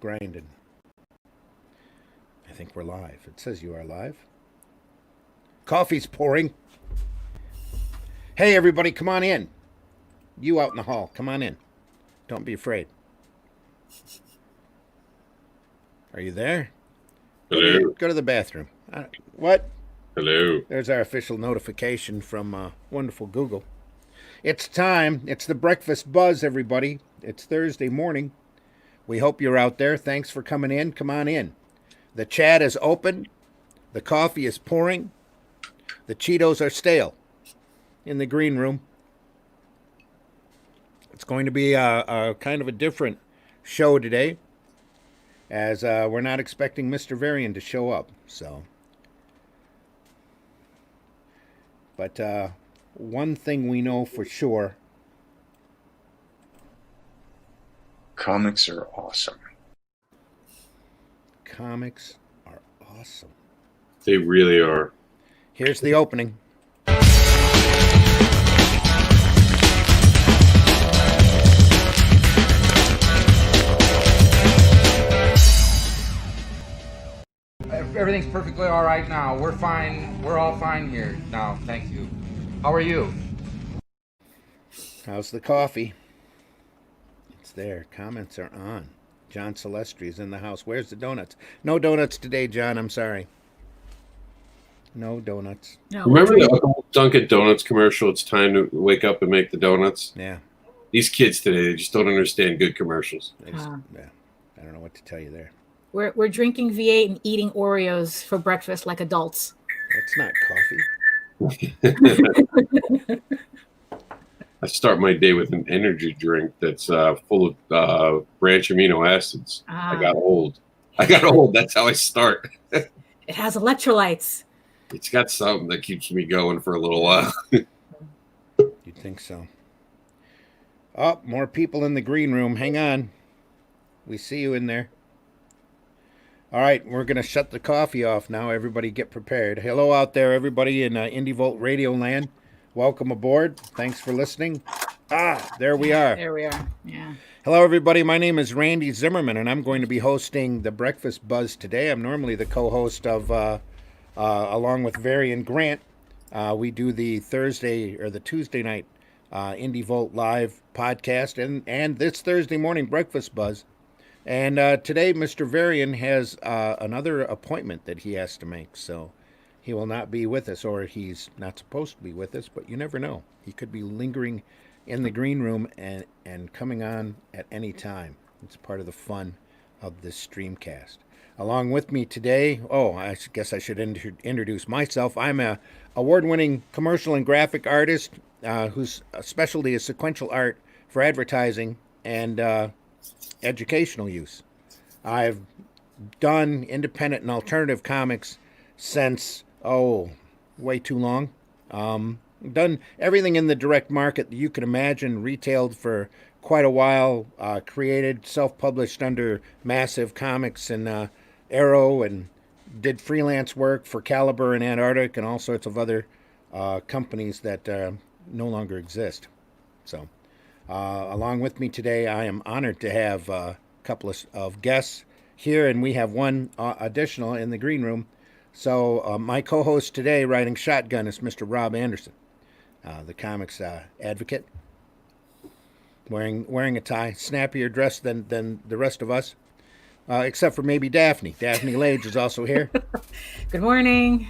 grinding. I think we're live. It says you are live. Coffee's pouring. Hey, everybody, come on in. You out in the hall, come on in. Don't be afraid. Are you there? Hello. Go to the bathroom. What? Hello. There's our official notification from wonderful Google. It's time. It's the Breakfast Buzz, everybody. It's Thursday morning. We hope you're out there. Thanks for coming in. Come on in. The chat is open. The coffee is pouring. The Cheetos are stale in the green room. It's going to be a kind of a different show today, as we're not expecting Mr. Varian to show up. But one thing we know for sure. Comics are awesome. Comics are awesome. They really are. Here's the opening. Everything's perfectly all right now. We're fine. We're all fine here now. Thank you. How are you? How's the coffee? It's there. Comments are on. John Celestri is in the house. Where's the donuts? No donuts today, John. I'm sorry. No donuts. No, Remember the Dunkin' Donuts commercial? It's time to wake up and make the donuts. Yeah. These kids today, they just don't understand good commercials. Yeah. I don't know what to tell you there. We're drinking V8 and eating Oreos for breakfast like adults. That's not coffee. I start my day with an energy drink that's full of branch amino acids. I got old. That's how I start. It has electrolytes. It's got something that keeps me going for a little while. You'd think so. Oh, more people in the green room. Hang on. We see you in there. All right, we're going to shut the coffee off now. Everybody get prepared. Hello out there, everybody in Indie Volt Radio Land. Welcome aboard. Thanks for listening. There we are. There we are. Yeah. Hello, everybody. My name is Randy Zimmerman, and I'm going to be hosting the Breakfast Buzz today. I'm normally the co-host of, along with Varian Grant. We do the Thursday or the Tuesday night Indie Volt Live podcast, and this Thursday morning Breakfast Buzz. And today, Mr. Varian has another appointment that he has to make, so he will not be with us, or he's not supposed to be with us, but you never know. He could be lingering in the green room and coming on at any time. It's part of the fun of this streamcast. Along with me today, I guess I should introduce myself. I'm a award-winning commercial and graphic artist whose specialty is sequential art for advertising and educational use. I've done independent and alternative comics since, way too long. Done everything in the direct market that you can imagine, retailed for quite a while, created, self-published under Massive Comics and Arrow, and did freelance work for Caliber and Antarctic and all sorts of other companies that no longer exist. So, along with me today, I am honored to have a couple of guests here, and we have one additional in the green room. So my co-host today, riding shotgun, is Mr. Rob Anderson, the comics advocate, wearing a tie, snappier dressed than the rest of us, except for maybe Daphne. Daphne Lage is also here. Good morning.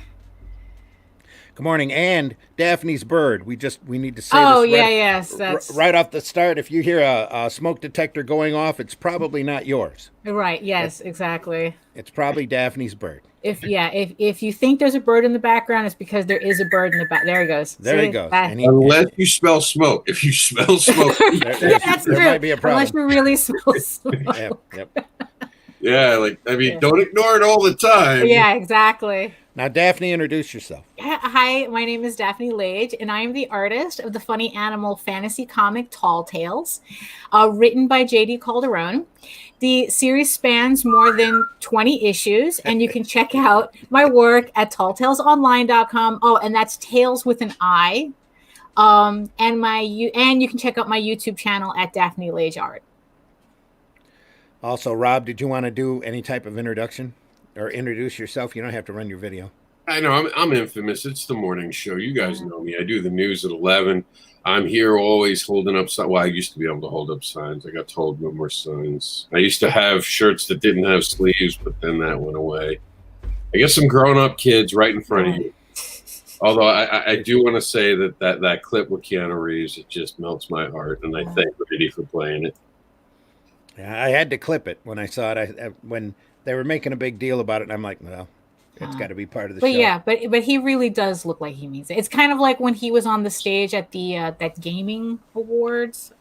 Good morning, and Daphne's bird. We need to say this right off the start. If you hear a smoke detector going off, it's probably not yours. Right. Yes. Exactly. It's probably Daphne's bird. If you think there's a bird in the background, it's because there is a bird in the back. There he goes. There he goes. Unless you smell smoke. If you smell smoke, that's true. Might be a problem. Unless you really smell smoke. Yep. Yeah, don't ignore it all the time. Yeah, exactly. Now, Daphne, introduce yourself. Hi, my name is Daphne Lage, and I am the artist of the funny animal fantasy comic Tall Tales, written by J.D. Calderon. The series spans more than 20 issues, and you can check out my work at talltalesonline.com. Oh, and that's Tales with an I. And you can check out my YouTube channel at Daphne Lage Art. Also, Rob, did you want to do any type of introduction or introduce yourself? You don't have to run your video. I know I'm infamous. It's the morning show. You guys know me. I do the news at 11. I'm here always holding up signs. Well, I used to be able to hold up signs. I got told no more signs. I used to have shirts that didn't have sleeves, but then that went away. I guess some grown-up kids right in front of you. Although I do want to say that clip with Keanu Reeves, it just melts my heart, and I thank Randy for playing it. Yeah, I had to clip it when I saw it. When they were making a big deal about it, and I'm like, well, it's got to be part of the show. But yeah, but he really does look like he means it. It's kind of like when he was on the stage at the that gaming awards.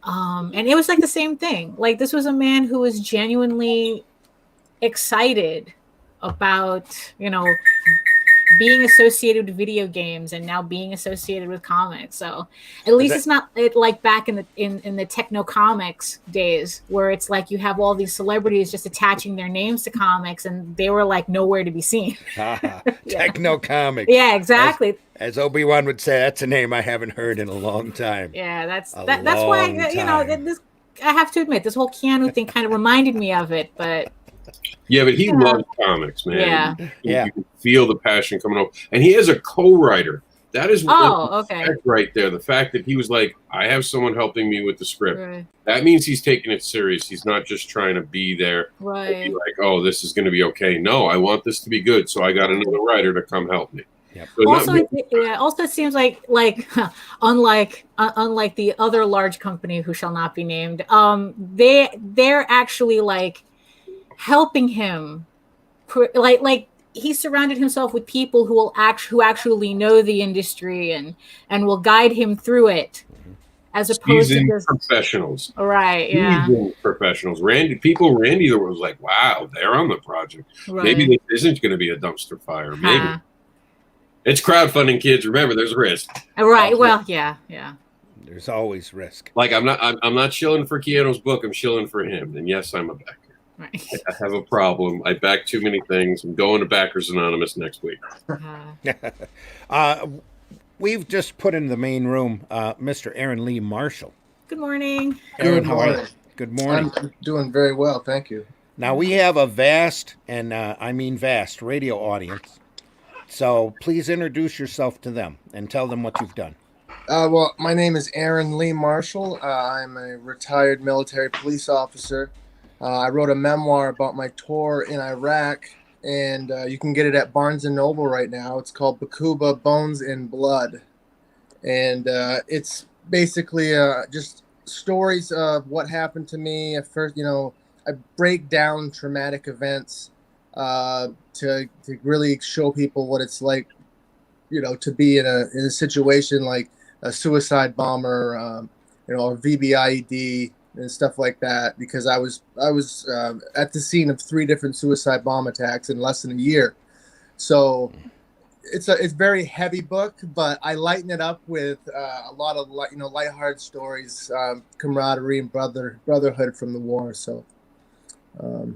And it was like the same thing. Like, this was a man who was genuinely excited about, being associated with video games and now being associated with comics. So at least it's not like back in the techno comics days where it's like you have all these celebrities just attaching their names to comics and they were like nowhere to be seen. Techno comics. Yeah, exactly. As Obi-Wan would say, that's a name I haven't heard in a long time. Yeah, that's why I have to admit this whole Keanu thing kind of reminded me of it, but yeah, but he loves comics, man. Yeah. You can feel the passion coming up. And he is a co-writer. That is okay. right there. The fact that he was like, I have someone helping me with the script. Right. That means he's taking it serious. He's not just trying to be there. Right. And be like, oh, this is going to be okay. No, I want this to be good. So I got another writer to come help me. Yep. So also it seems like unlike the other large company who shall not be named, they're actually like helping him, like he surrounded himself with people who actually know the industry and will guide him through it, as opposed to just professionals. Right? Yeah. Professionals. Randy was like, wow, they're on the project. Right. Maybe this isn't going to be a dumpster fire. Maybe it's crowdfunding, kids. Remember, there's risk. Right. Well, yeah. There's always risk. Like I'm not shilling for Keanu's book. I'm shilling for him. And yes, I'm a backer. Right. I have a problem. I back too many things. I'm going to Backers Anonymous next week. We've just put in the main room Mr. Aaron Lee Marshall. Good morning. Aaron, how are you? Good morning. I'm doing very well, thank you. Now, we have a vast, and I mean vast, radio audience. So please introduce yourself to them and tell them what you've done. Well, my name is Aaron Lee Marshall. I'm a retired military police officer. I wrote a memoir about my tour in Iraq, and you can get it at Barnes & Noble right now. It's called Bakuba, Bones and Blood. And it's basically just stories of what happened to me. At first, I break down traumatic events to really show people what it's like, to be in a situation like a suicide bomber, a VBIED and stuff like that, because I was at the scene of 3 different suicide bomb attacks in less than a year. So it's very heavy book, but I lighten it up with a lot of lighthearted stories, camaraderie and brotherhood from the war. So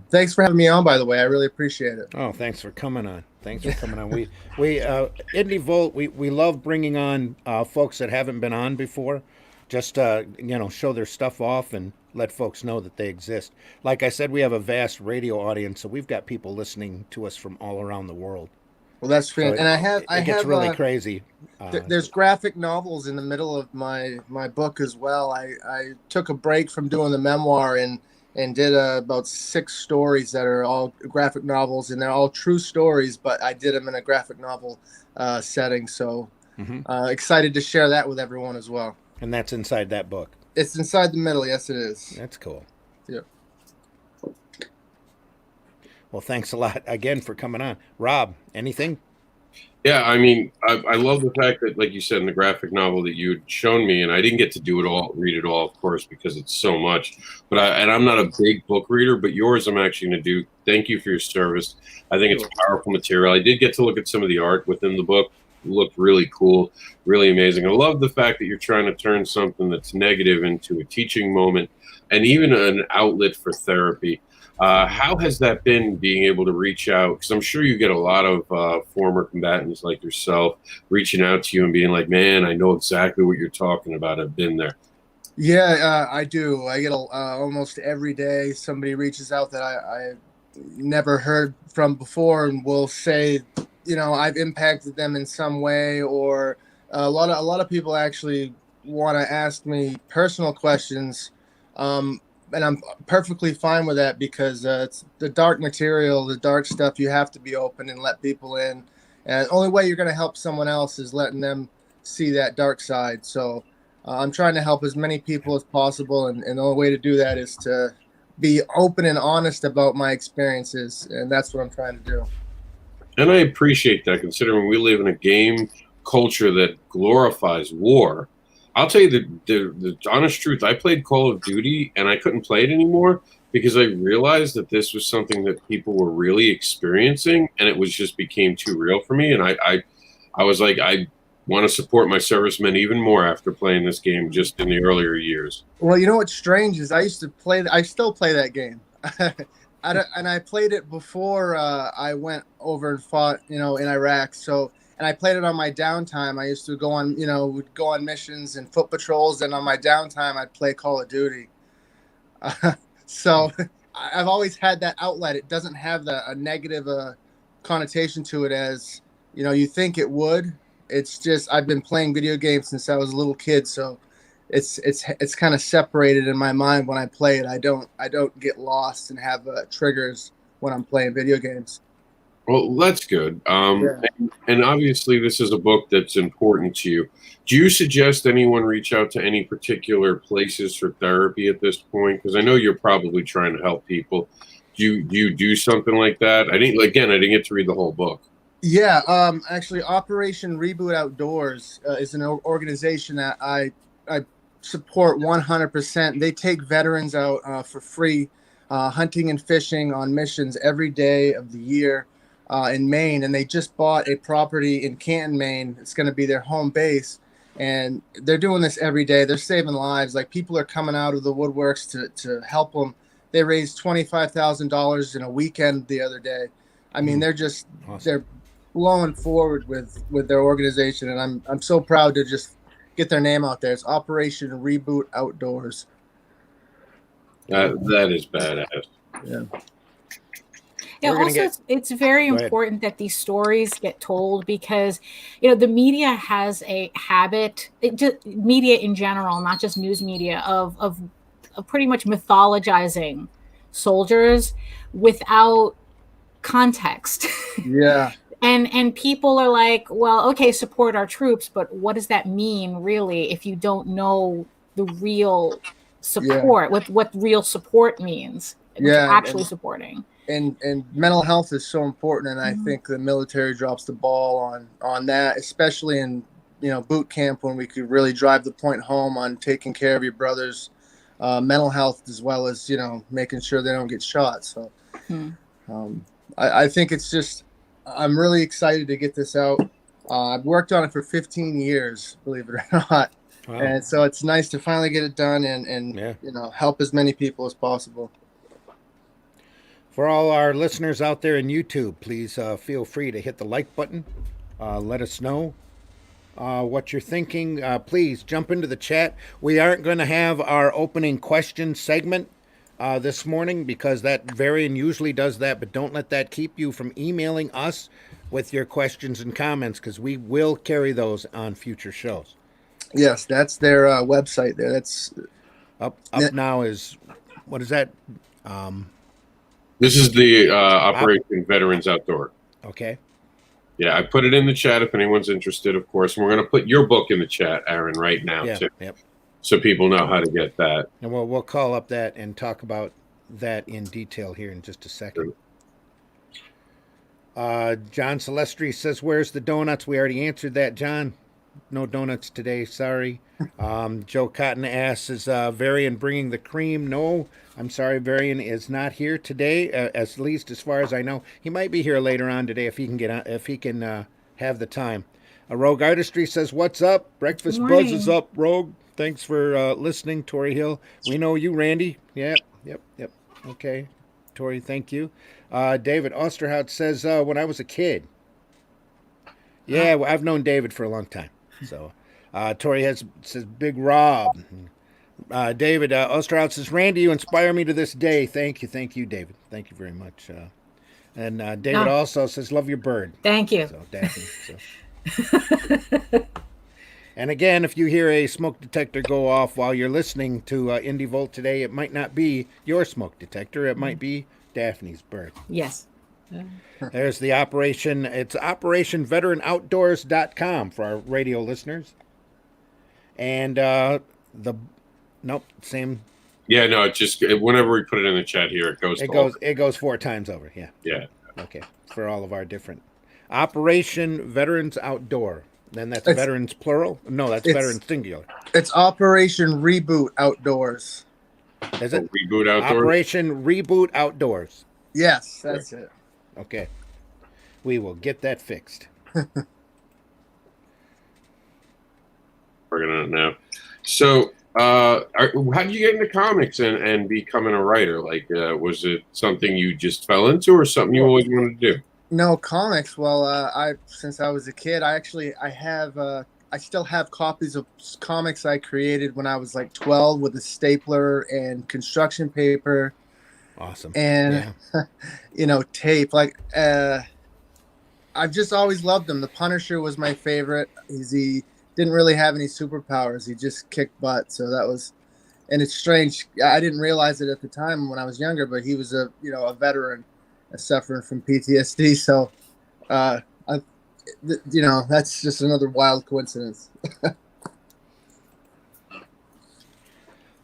thanks for having me on, by the way. I really appreciate it. Oh, thanks for coming on. We Indie Volt, we love bringing on folks that haven't been on before. Just show their stuff off and let folks know that they exist. Like I said, we have a vast radio audience, so we've got people listening to us from all around the world. Well, that's fantastic. So and it gets really crazy. There's graphic novels in the middle of my book as well. I took a break from doing the memoir and did about 6 stories that are all graphic novels, and they're all true stories, but I did them in a graphic novel setting. So excited to share that with everyone as well. And that's inside that book. It's inside the middle. Yes, it is. That's cool. Yeah. Well, thanks a lot again for coming on. Rob, anything? Yeah, I mean, I love the fact that, like you said, in the graphic novel that you had shown me, and I didn't get to read it all, of course, because it's so much. But I'm not a big book reader, but yours I'm actually going to do. Thank you for your service. I think it's powerful material. I did get to look at some of the art within the book. It looked really cool, really amazing. I love the fact that you're trying to turn something that's negative into a teaching moment and even an outlet for therapy. How has that been, being able to reach out? Because I'm sure you get a lot of former combatants like yourself reaching out to you and being like, man, I know exactly what you're talking about. I've been there. Yeah, I do. I get almost every day somebody reaches out that I never heard from before and will say, I've impacted them in some way, or a lot of people actually want to ask me personal questions, um, and I'm perfectly fine with that because it's the dark material, the dark stuff. You have to be open and let people in, and the only way you're going to help someone else is letting them see that dark side. So. I'm trying to help as many people as possible, and the only way to do that is to be open and honest about my experiences, and that's what I'm trying to do. And I appreciate that, considering we live in a game culture that glorifies war. I'll tell you the honest truth. I played Call of Duty, and I couldn't play it anymore because I realized that this was something that people were really experiencing, and it was just became too real for me. And I was like, I want to support my servicemen even more after playing this game just in the earlier years. Well, you know what's strange is I still play that game. And I played it before I went over and fought, in Iraq. So, and I played it on my downtime. I used to go on, would go on missions and foot patrols, and on my downtime, I'd play Call of Duty. So, I've always had that outlet. It doesn't have a negative connotation to it as, you think it would. It's just I've been playing video games since I was a little kid, so it's kind of separated in my mind when I play it. I don't get lost and have triggers when I'm playing video games. Well, that's good. Yeah. And obviously, this is a book that's important to you. Do you suggest anyone reach out to any particular places for therapy at this point? Because I know you're probably trying to help people. Do you do something like that? I didn't get to read the whole book. Yeah, actually, Operation Reboot Outdoors is an organization that I support 100%. They take veterans out for free, hunting and fishing on missions every day of the year in Maine, and they just bought a property in Canton, Maine. It's going to be their home base, and they're doing this every day. They're saving lives. Like, people are coming out of the woodworks to help them. They raised $25,000 in a weekend the other day. I mean, they're just Awesome. they're blowing forward with their organization, and I'm so proud to just get their name out there. It's Operation Reboot Outdoors. That is badass. Yeah. Yeah, We're gonna also get- it's very Go ahead. important that these stories get told because the media has a habit, media in general, not just news media, of pretty much mythologizing soldiers without context. Yeah. And people are like, well, okay, support our troops, but what does that mean really if you don't know the real support, what real support means, what you're actually supporting. And mental health is so important, and I Mhm. think the military drops the ball on that, especially in boot camp, when we could really drive the point home on taking care of your brother's mental health, as well as making sure they don't get shot. So I think it's just, I'm really excited to get this out. I've worked on it for 15 years, believe it or not. Wow. And so it's nice to finally get it done and Yeah. help as many people as possible. For all our listeners out there in YouTube, please feel free to hit the like button. Let us know what you're thinking. Please jump into the chat. We aren't going to have our opening question segment this morning because that Varian usually does that, but don't let that keep you from emailing us with your questions and comments because we will carry those on future shows. Yes, that's their website there. That's Up now is, what is that? This is the Operation Veterans Outdoor. Okay. Yeah, I put it in the chat if anyone's interested, of course. And we're going to put your book in the chat, Aaron, right now, Yeah. too, Yep. so people know how to get that. And we'll call up that and talk about that in detail here in just a second. John Celestri says, "Where's the donuts?" We already answered that, John. No donuts today. Sorry. Joe Cotton asks, "Is Varian bringing the cream?" No, I'm sorry. Varian is not here today, at least as far as I know. He might be here later on today if he can get on, if he can have the time. Rogue Artistry says, "What's up? Breakfast Buzz is up, Rogue. Thanks for listening, Tori Hill. We know you, Randy. Yep. Okay, Tori, thank you." David Osterhout says, "When I was a kid." Yeah, well, I've known David for a long time. So, Tori says, "Big Rob." David Osterhout says, Randy, you inspire me to this day. Thank you, David. Thank you very much. And David also says, love your bird. Thank you. So, Daphne. So. And again, if you hear a smoke detector go off while you're listening to Indie Volt today, it might not be your smoke detector. It might be Daphne's bird. Yes. There's the operation. It's operationveteranoutdoors.com for our radio listeners. And same. Yeah, no, it just whenever we put it in the chat here, it goes. It goes 4 times over. Yeah. Yeah. Okay. For all of our different Operation Veterans Outdoor. Then that's veterans plural. No, that's veterans singular. It's Operation Reboot Outdoors. Is it Reboot Outdoors? Operation Reboot Outdoors. Yes, that's it. Okay. We will get that fixed. Working on it now. So, how did you get into comics and becoming a writer? Like, was it something you just fell into, or something you always wanted to do? No, comics. Well, since I was a kid, I still have copies of comics I created when I was like 12 with a stapler and construction paper. Awesome. And tape. Like, I've just always loved them. The Punisher was my favorite. He didn't really have any superpowers. He just kicked butt. So that was, and it's strange. I didn't realize it at the time when I was younger, but he was a veteran suffering from PTSD. So, that's just another wild coincidence.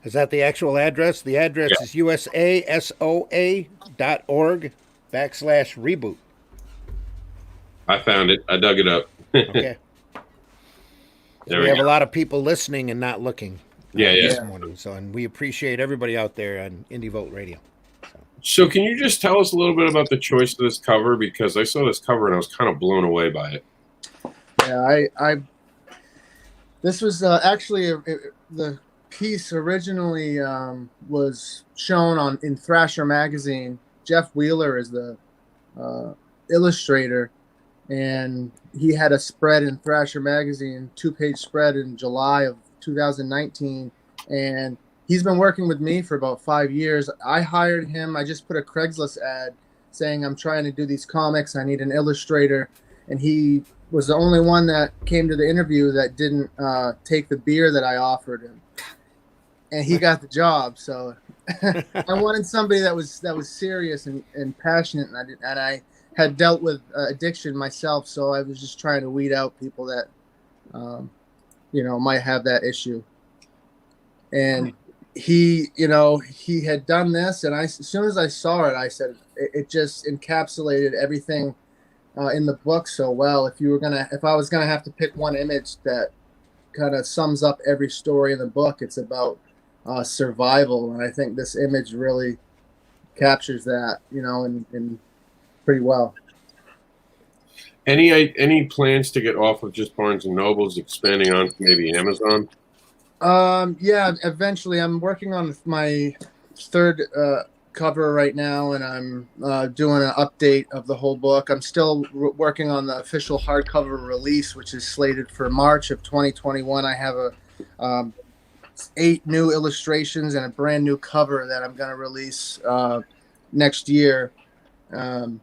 Is that the actual address? The address is usasoa.org/reboot. I found it. I dug it up. Okay. We have a lot of people listening and not looking. This morning. So, and we appreciate everybody out there on Indie Volt Radio. So can you just tell us a little bit about the choice of this cover? Because I saw this cover and I was kind of blown away by it. Yeah, this was actually the piece originally was shown in Thrasher magazine. Jeff Wheeler is the illustrator, and he had a spread in Thrasher magazine, 2-page spread in July of 2019, and he's been working with me for about 5 years. I hired him. I just put a Craigslist ad saying I'm trying to do these comics. I need an illustrator. And he was the only one that came to the interview that didn't take the beer that I offered him. And he got the job. So I wanted somebody that was serious and passionate. And I had dealt with addiction myself. So I was just trying to weed out people that, might have that issue. And he had done this, and as soon as I saw it, I said it just encapsulated everything in the book so well. If I was gonna have to pick one image that kind of sums up every story in the book, it's about survival, and I think this image really captures that, in pretty well. Any plans to get off of just Barnes and Nobles, expanding on maybe Amazon? Yeah, eventually. I'm working on my third cover right now, and I'm doing an update of the whole book. I'm still working on the official hardcover release, which is slated for March of 2021. I have 8 new illustrations and a brand new cover that I'm going to release next year. And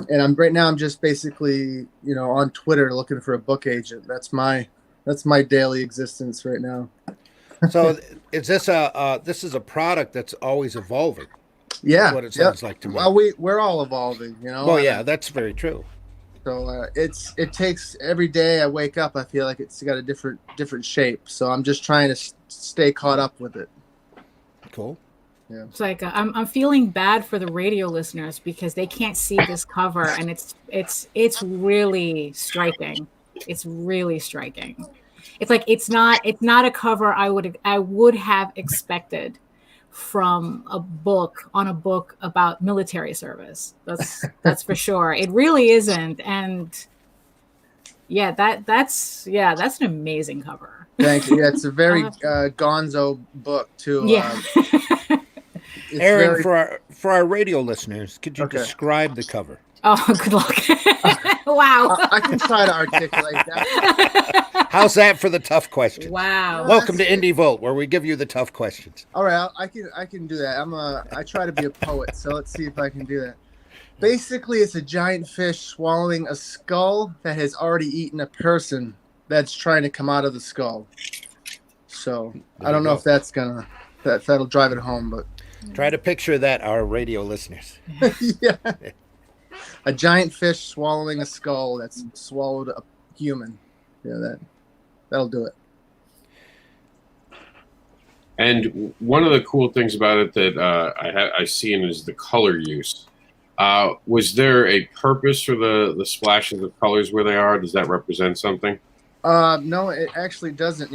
I'm just basically, on Twitter looking for a book agent. That's my daily existence right now. So is this this is a product that's always evolving? Yeah, that's what it sounds like to me. Well, we're all evolving, Well, yeah, that's very true. So it takes every day I wake up, I feel like it's got a different shape. So I'm just trying to stay caught up with it. Cool. Yeah. It's like I'm feeling bad for the radio listeners because they can't see this cover, and it's really striking. It's really striking. It's like it's not a cover I would have expected from a book about military service. That's for sure. It really isn't. And yeah, that's an amazing cover. Thank you. Yeah, it's a very gonzo book too. Yeah. Aaron, for our radio listeners, could you describe the cover? Oh, good luck. Wow. I can try to articulate that. How's that for the tough questions? Wow. Welcome to Indie Vote, where we give you the tough questions. All right, I can do that. I try to be a poet, so let's see if I can do that. Basically, it's a giant fish swallowing a skull that has already eaten a person that's trying to come out of the skull. So I don't know if that'll drive it home, but Try to picture that, our radio listeners. yeah, a giant fish swallowing a skull that's swallowed a human. Yeah, that'll do it. And one of the cool things about it that I seen is the color use. Was there a purpose for the splashes of colors where they are? Does that represent something? No, it actually doesn't.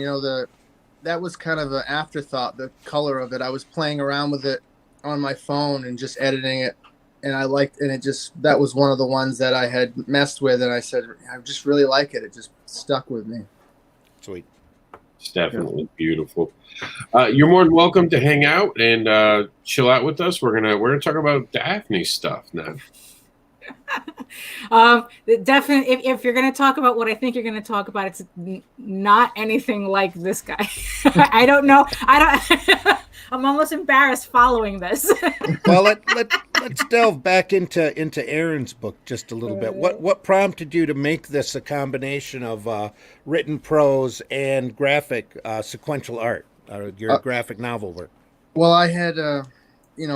That was kind of an afterthought, the color of it. I was playing around with it on my phone and just editing it, and that was one of the ones that I had messed with, and I said, I just really like it. It just stuck with me. Sweet. It's definitely beautiful. You're more than welcome to hang out and chill out with us. We're gonna talk about Daphne stuff now. Definitely, if you're going to talk about what I think you're going to talk about, it's not anything like this guy. I don't know. I'm almost embarrassed following this. Well, let's delve back into Aaron's book just a little bit. What prompted you to make this a combination of written prose and graphic sequential art, your graphic novel work? Well, I had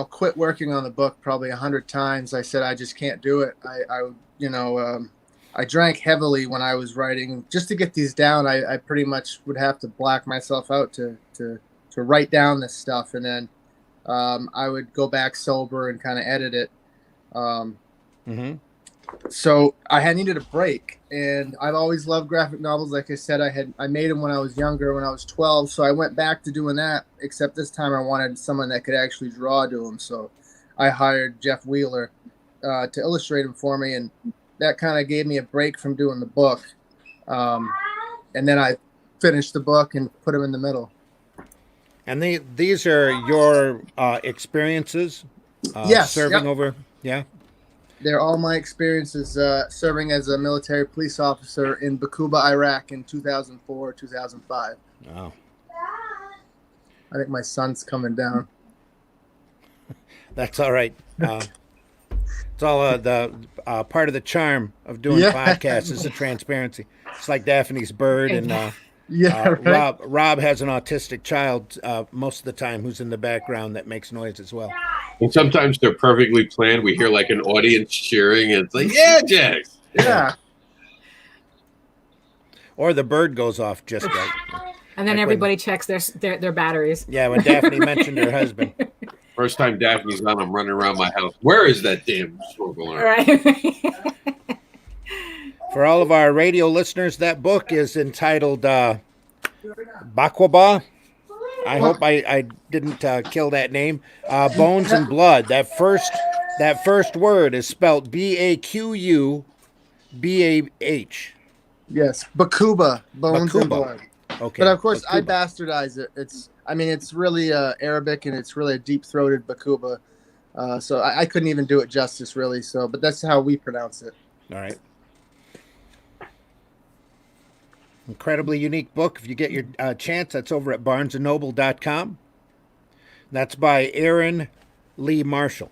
quit working on the book probably 100 times. I said I just can't do it. I drank heavily when I was writing. Just to get these down, I pretty much would have to black myself out to write down this stuff, and then I would go back sober and kind of edit it. So I needed a break, and I've always loved graphic novels. Like I said, I made them when I was younger, when I was 12. So I went back to doing that, except this time I wanted someone that could actually draw to them. So I hired Jeff Wheeler to illustrate them for me, and that kind of gave me a break from doing the book. And then I finished the book and put them in the middle. And these are your experiences yes, serving yep. over, yeah? They're all my experiences serving as a military police officer in Bakuba, Iraq in 2004, 2005. Wow. I think my son's coming down. That's all right. It's all the part of the charm of doing podcasts is the transparency. It's like Daphne's bird, and right. Rob has an autistic child most of the time who's in the background that makes noise as well. And sometimes they're perfectly planned. We hear like an audience cheering, and it's like, yeah, Jack. Yeah. Or the bird goes off just right. And then like everybody checks their batteries. Yeah, when Daphne mentioned her husband. First time Daphne's on, I'm running around my house. Where is that damn smoke alarm? Right. For all of our radio listeners, that book is entitled Bakwaba. I hope I didn't kill that name. Bones and Blood. That first word is spelled Baqubah. Yes, Bakuba, Bones and Blood. Okay. But of course, Bakuba. I bastardize it. It's really Arabic, and it's really a deep-throated Bakuba. So I couldn't even do it justice, really. But that's how we pronounce it. All right. Incredibly unique book. If you get your chance, that's over at barnesandnoble.com. That's by Aaron Lee Marshall.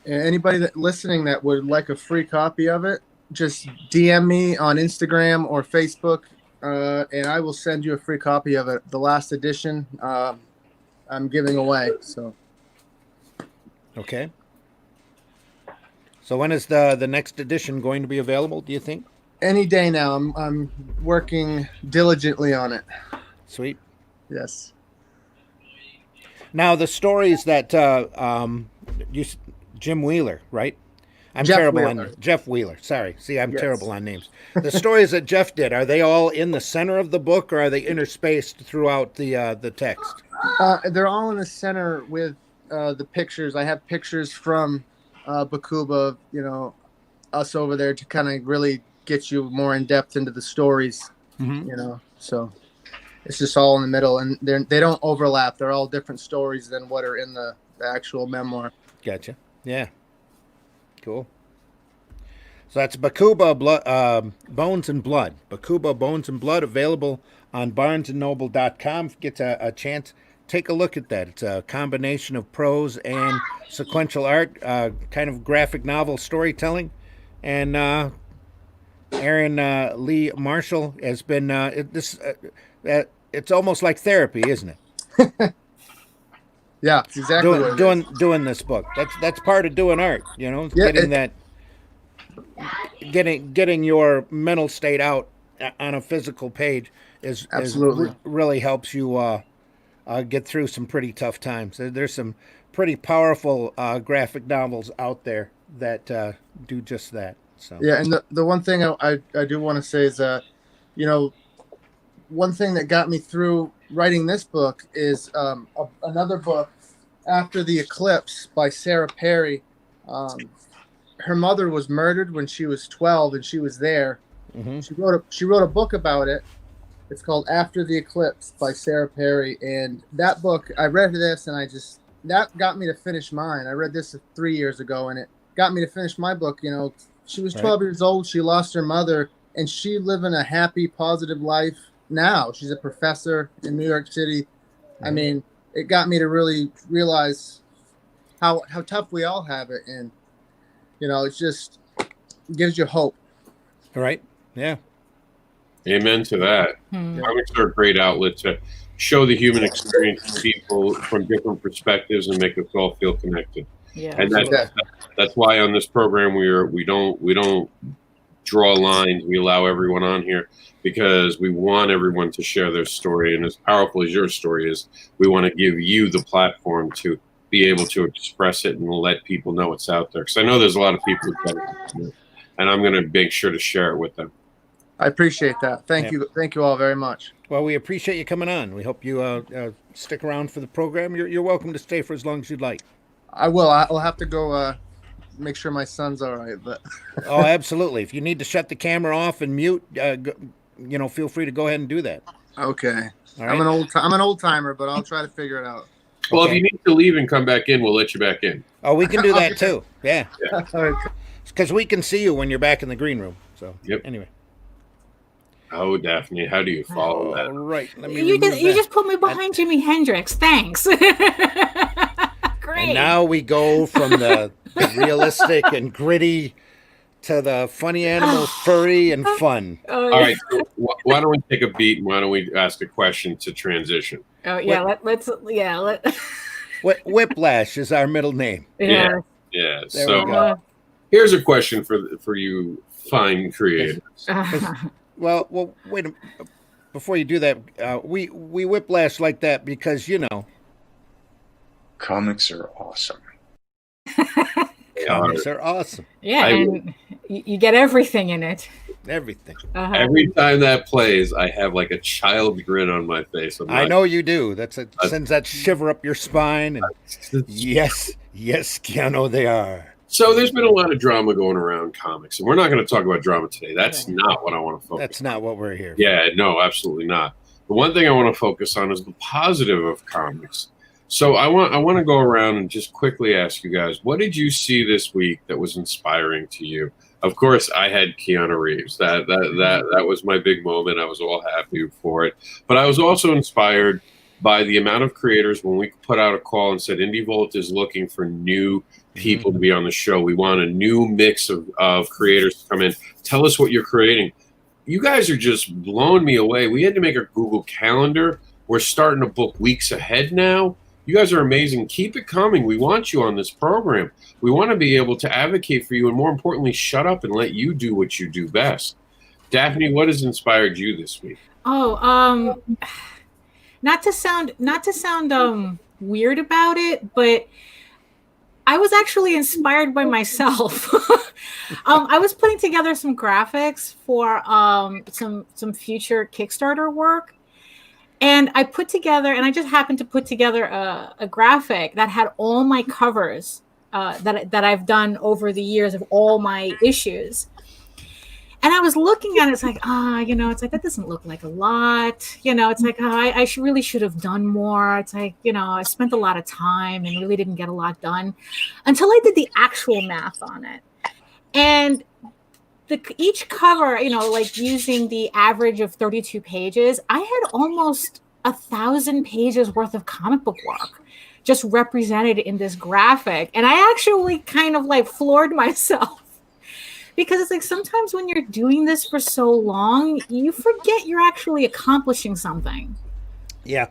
And anybody listening that would like a free copy of it, just DM me on Instagram or Facebook, and I will send you a free copy of it. The last edition I'm giving away. So. Okay. So when is the next edition going to be available, do you think? Any day now. I'm working diligently on it. Sweet. Yes. Now the stories that Jim Wheeler, right? I'm Jeff terrible Wheeler. on Jeff Wheeler. Sorry. See, I'm Yes. terrible on names. The stories that Jeff did, are they all in the center of the book, or are they interspaced throughout the text? They're all in the center with the pictures. I have pictures from Bakuba, us over there to kind of really get you more in depth into the stories, so it's just all in the middle, and they don't overlap. They're all different stories than what are in the actual memoir. Gotcha. Yeah. Cool. So that's Bakuba Bones and Blood. Bakuba Bones and Blood, available on barnesandnoble.com. Get a chance, take a look at that. It's a combination of prose and sequential art, kind of graphic novel storytelling. And Aaron Lee Marshall has been it's almost like therapy, isn't it? Yeah, it's exactly what it is. Doing this book. That's part of doing art, you know, Yeah, getting your mental state out on a physical page Absolutely. really helps you get through some pretty tough times. There's some pretty powerful graphic novels out there that do just that. So Yeah, and the one thing I do want to say is you know, one thing that got me through writing this book is another book, After the Eclipse, by Sarah Perry. Her mother was murdered when she was 12, and she was there. Mm-hmm. She wrote a book about it. It's called After the Eclipse by Sarah Perry, and that book, I read this, and that got me to finish mine. I read this 3 years ago, and it got me to finish my book. You know, she was 12 years old. She lost her mother, and she living a happy, positive life now. She's a professor in New York City. Mm-hmm. I mean, it got me to really realize how tough we all have it, and you know, it just gives you hope. All right. Yeah. Amen to that. Comics are a great outlet to show the human experience to people from different perspectives and make us all feel connected. Yeah. And that's why on this program we don't draw lines. We allow everyone on here because we want everyone to share their story. And as powerful as your story is, we want to give you the platform to be able to express it and let people know it's out there. Because I know there's a lot of people who don't know it, and I'm going to make sure to share it with them. I appreciate that. Thank you all very much. Well, we appreciate you coming on. We hope you stick around for the program. You're welcome to stay for as long as you'd like. I will. I'll have to go make sure my son's all right. But oh, absolutely. If you need to shut the camera off and mute, feel free to go ahead and do that. Okay. All right? I'm an old timer, but I'll try to figure it out. Well, Okay. if you need to leave and come back in, we'll let you back in. Oh, we can do that too. Yeah. All right. Because we can see you when you're back in the green room. So Yep. Anyway. Oh, Daphne, how do you follow that? All right. Let me You remove that. just put me behind Jimi Hendrix. Thanks. Great. And now we go from the realistic and gritty to the funny animal, furry and fun. Oh, All right, so why don't we take a beat and why don't we ask a question to transition? Oh yeah. Let's. Whiplash is our middle name. Yeah. Yeah. There So we go. here's a question for you fine creators. Well, wait a minute. Before you do that, we whiplash like that because, Comics are awesome. comics are awesome. Yeah, and you get everything in it. Everything. Every time that plays, I have like a child grin on my face. I know you do. Sends that shiver up your spine. And yes, Keanu, they are. So there's been a lot of drama going around comics, and we're not going to talk about drama today. That's not what I want to focus on. That's not what we're here for. Yeah, no, absolutely not. The one thing I want to focus on is the positive of comics. So I want to go around and just quickly ask you guys, what did you see this week that was inspiring to you? Of course, I had Keanu Reeves. That was my big moment. I was all happy for it. But I was also inspired by the amount of creators when we put out a call and said Indie Volt is looking for new people to be on the show. We want a new mix of creators to come in. Tell us what you're creating. You guys are just blowing me away. We had to make a Google Calendar. We're starting to book weeks ahead now. You guys are amazing. Keep it coming. We want you on this program. We want to be able to advocate for you and, more importantly, shut up and let you do what you do best. Daphne, what has inspired you this week? Oh, not to sound weird about it, but I was actually inspired by myself. I was putting together some graphics for some future Kickstarter work. And I just happened to put together a graphic that had all my covers that I've done over the years of all my issues. And I was looking at it, it's like, it's like, that doesn't look like a lot. It's like, I really should have done more. It's like, I spent a lot of time and really didn't get a lot done until I did the actual math on it. And each cover, like using the average of 32 pages, I had almost 1,000 pages worth of comic book work just represented in this graphic. And I actually kind of like floored myself because it's like sometimes when you're doing this for so long, you forget you're actually accomplishing something. Yeah.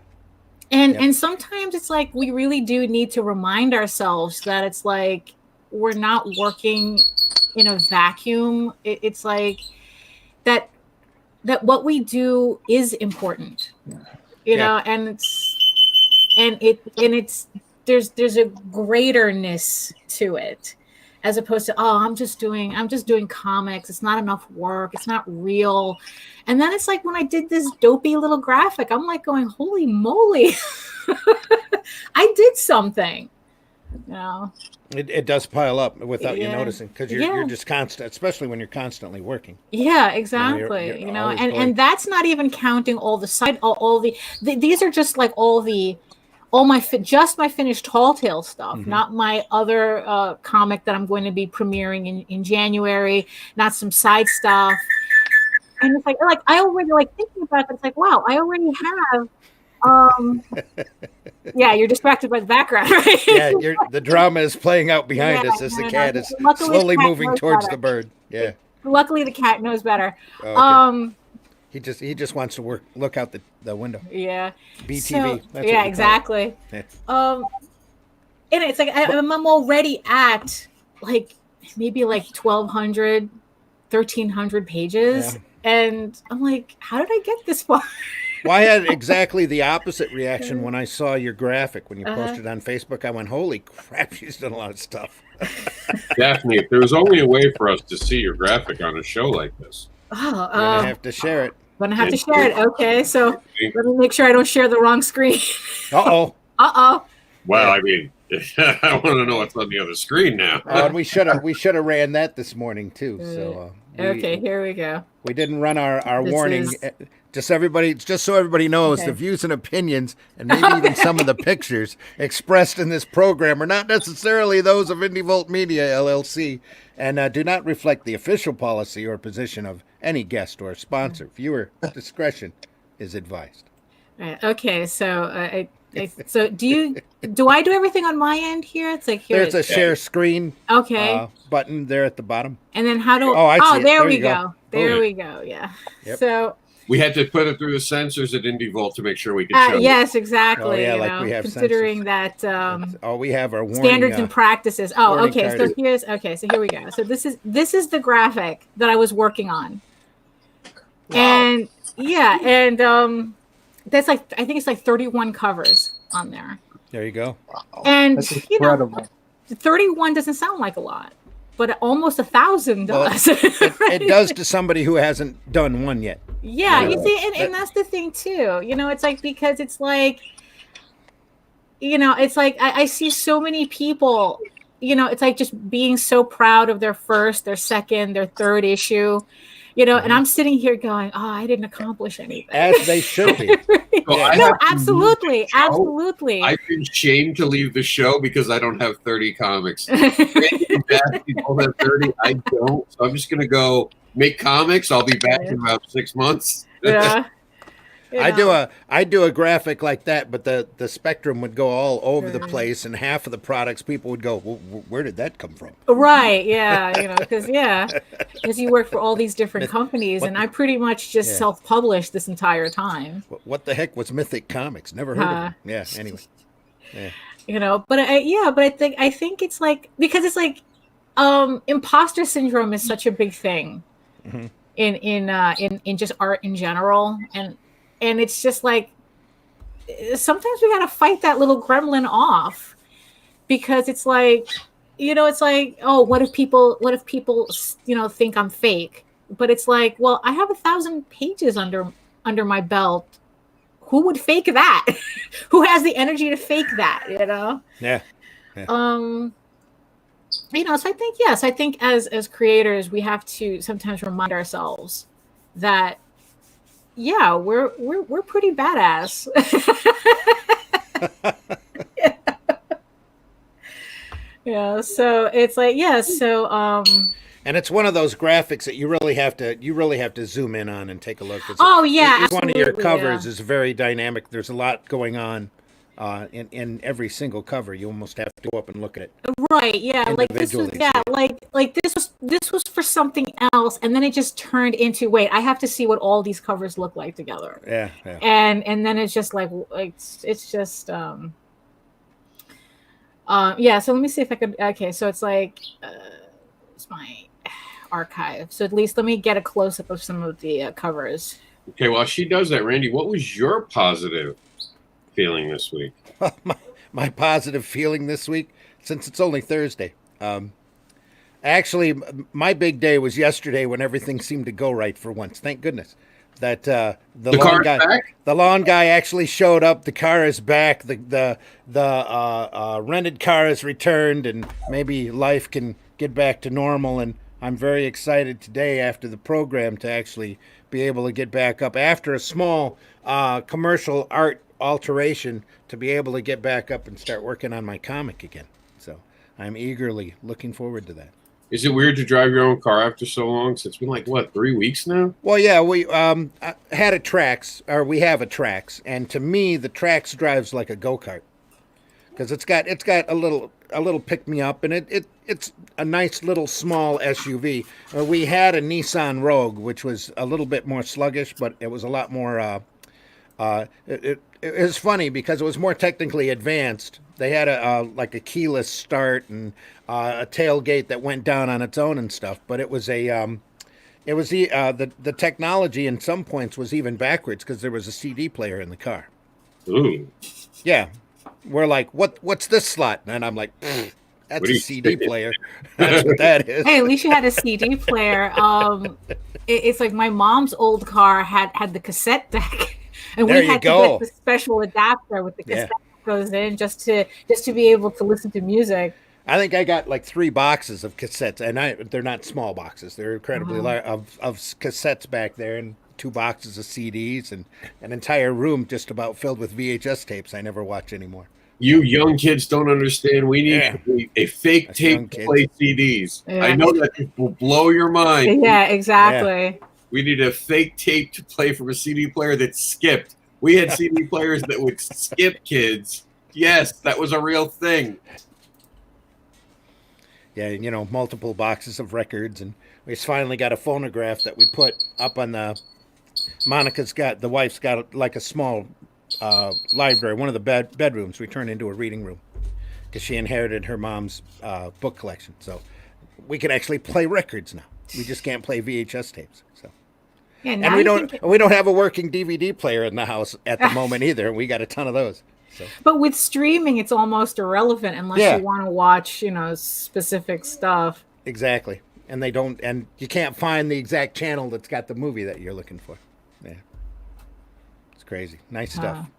And sometimes it's like we really do need to remind ourselves that it's like we're not working in a vacuum. It's like that what we do is important, and it's there's a greaterness to it, as opposed to I'm just doing comics. It's not enough work. It's not real. And then it's like when I did this dopey little graphic, I'm like going, holy moly, I did something. It does pile up without you noticing, because you're just constant, especially when you're constantly working. Yeah, exactly. You're always going. And that's not even counting all the these are just like my finished Tall Tale stuff, not my other comic that I'm going to be premiering in January, not some side stuff. And it's like I already like thinking about it. It's like, wow, I already have. Yeah, you're distracted by the background, right? Yeah, the drama is playing out behind us as the cat is slowly moving towards the bird. Yeah. Luckily, the cat knows better. Oh, okay. He just wants to look out the window. Yeah. BTV. So, yeah, exactly. Yeah. And it's like I'm already at like maybe like 1,200, 1,300 pages, and I'm like, how did I get this far? Well, I had exactly the opposite reaction when I saw your graphic when you posted on Facebook. I went, "Holy crap, she's done a lot of stuff." Daphne, if there was only a way for us to see your graphic on a show like this, you're gonna have to share it. Gonna have to share it. Okay, so let me make sure I don't share the wrong screen. Uh-oh. Well, I mean, I want to know what's on the other screen now. Oh, and we should have ran that this morning too. So okay, here we go. We didn't run our warning. Just so everybody knows, the views and opinions, and maybe even some of the pictures expressed in this program are not necessarily those of IndieVolt Media LLC, and do not reflect the official policy or position of any guest or sponsor. Viewer discretion is advised. Okay, so so do I do everything on my end here? It's like here. There's a share screen button there at the bottom. And then how do? There we go. There we go. Yeah. Yep. So. We had to put it through the censors at IndieVolt to make sure we could show it. Yes, exactly. Oh, yeah, like we have considering censors. that all we have are warning, standards and practices. Oh, okay. Cards. So here we go. So this is the graphic that I was working on. Wow. And that's like, I think it's like 31 covers on there. There you go. Wow. And that's incredible. 31 doesn't sound like a lot, but almost 1,000 does. Well, it does to somebody who hasn't done one yet. Yeah, you see, and that's the thing too. It's like, because it's like, it's like I see so many people, it's like just being so proud of their first, their second, their third issue, and I'm sitting here going, oh, I didn't accomplish anything. As they should be. No, absolutely. I've been shamed to leave the show because I don't have 30 comics. People have 30. I don't. So I'm just going to go make comics. I'll be back in about 6 months. Yeah. I do a graphic like that, but the spectrum would go all over the place, and half of the products people would go, well, where did that come from? Right, yeah, because you work for all these different companies, and I pretty much just self-published this entire time. What the heck was Mythic Comics? Never heard of them. Yeah, anyway. Yeah. But I think it's like, because it's like imposter syndrome is such a big thing in just art in general, and it's just like sometimes we gotta fight that little gremlin off, because it's like, it's like, oh, what if people think I'm fake? But it's like, well, I have 1,000 pages under my belt. Who would fake that? Who has the energy to fake that? Yeah. So I think as creators, we have to sometimes remind ourselves that we're pretty badass. Yeah, so it's like, yeah, so And it's one of those graphics that you really have to zoom in on and take a look. It's, oh yeah, each one of your absolutely, covers yeah. is very dynamic. There's a lot going on in every single cover. You almost have to go up and look at it Right, yeah, like this was, individually. yeah, like this was for something else, and then it just turned into, wait, I have to see what all these covers look like together. Yeah, yeah. And then it's just like it's just yeah, so let me see if I could, okay, so it's like it's my archive. So at least let me get a close up of some of the covers. Okay, while she does that, Randy, what was your positive feeling this week? My positive feeling this week, since it's only Thursday. Actually, my big day was yesterday when everything seemed to go right for once. Thank goodness that the car's back? the lawn guy actually showed up. The car is back. The rented car is returned, and maybe life can get back to normal. And I'm very excited today after the program to actually be able to get back up after a small commercial art alteration to be able to get back up and start working on my comic again. So I'm eagerly looking forward to that. Is it weird to drive your own car after so long? So it's been like, what, 3 weeks now? Well, yeah, we had a Trax, or we have a Trax, and to me, the Trax drives like a go-kart because it's got a little pick me up, and it's a nice little small SUV. We had a Nissan Rogue, which was a little bit more sluggish, but it was a lot more. It was funny because it was more technically advanced. They had like a keyless start and a tailgate that went down on its own and stuff. But it was the technology in some points was even backwards because there was a CD player in the car. Ooh. Yeah, we're like, what's this slot? And I'm like, that's a CD player. That's what that is. Hey, at least you had a CD player. It's like my mom's old car had the cassette deck, and There we you had to go. get the special adapter with the cassette that goes in just to be able to listen to music. I think I got like 3 boxes of cassettes, and they're not small boxes. They're incredibly large of cassettes back there, and 2 boxes of CDs, and an entire room just about filled with VHS tapes I never watch anymore. You young kids don't understand. We need a fake Us tape young to kids. play CDs. Yeah. I know that will blow your mind. Yeah, exactly. We need a fake tape to play from a CD player that skipped. We had CD players that would skip, kids. Yes, that was a real thing. Yeah, multiple boxes of records, and we finally got a phonograph that we put up on the. The wife's got like a small library, one of the bedrooms we turned into a reading room because she inherited her mom's book collection. So we can actually play records now. We just can't play VHS tapes. So. Yeah, And we don't have a working DVD player in the house at the moment either, and we got a ton of those. So. But with streaming, it's almost irrelevant unless you want to watch, specific stuff. Exactly. And you can't find the exact channel that's got the movie that you're looking for. Yeah. It's crazy. Nice stuff.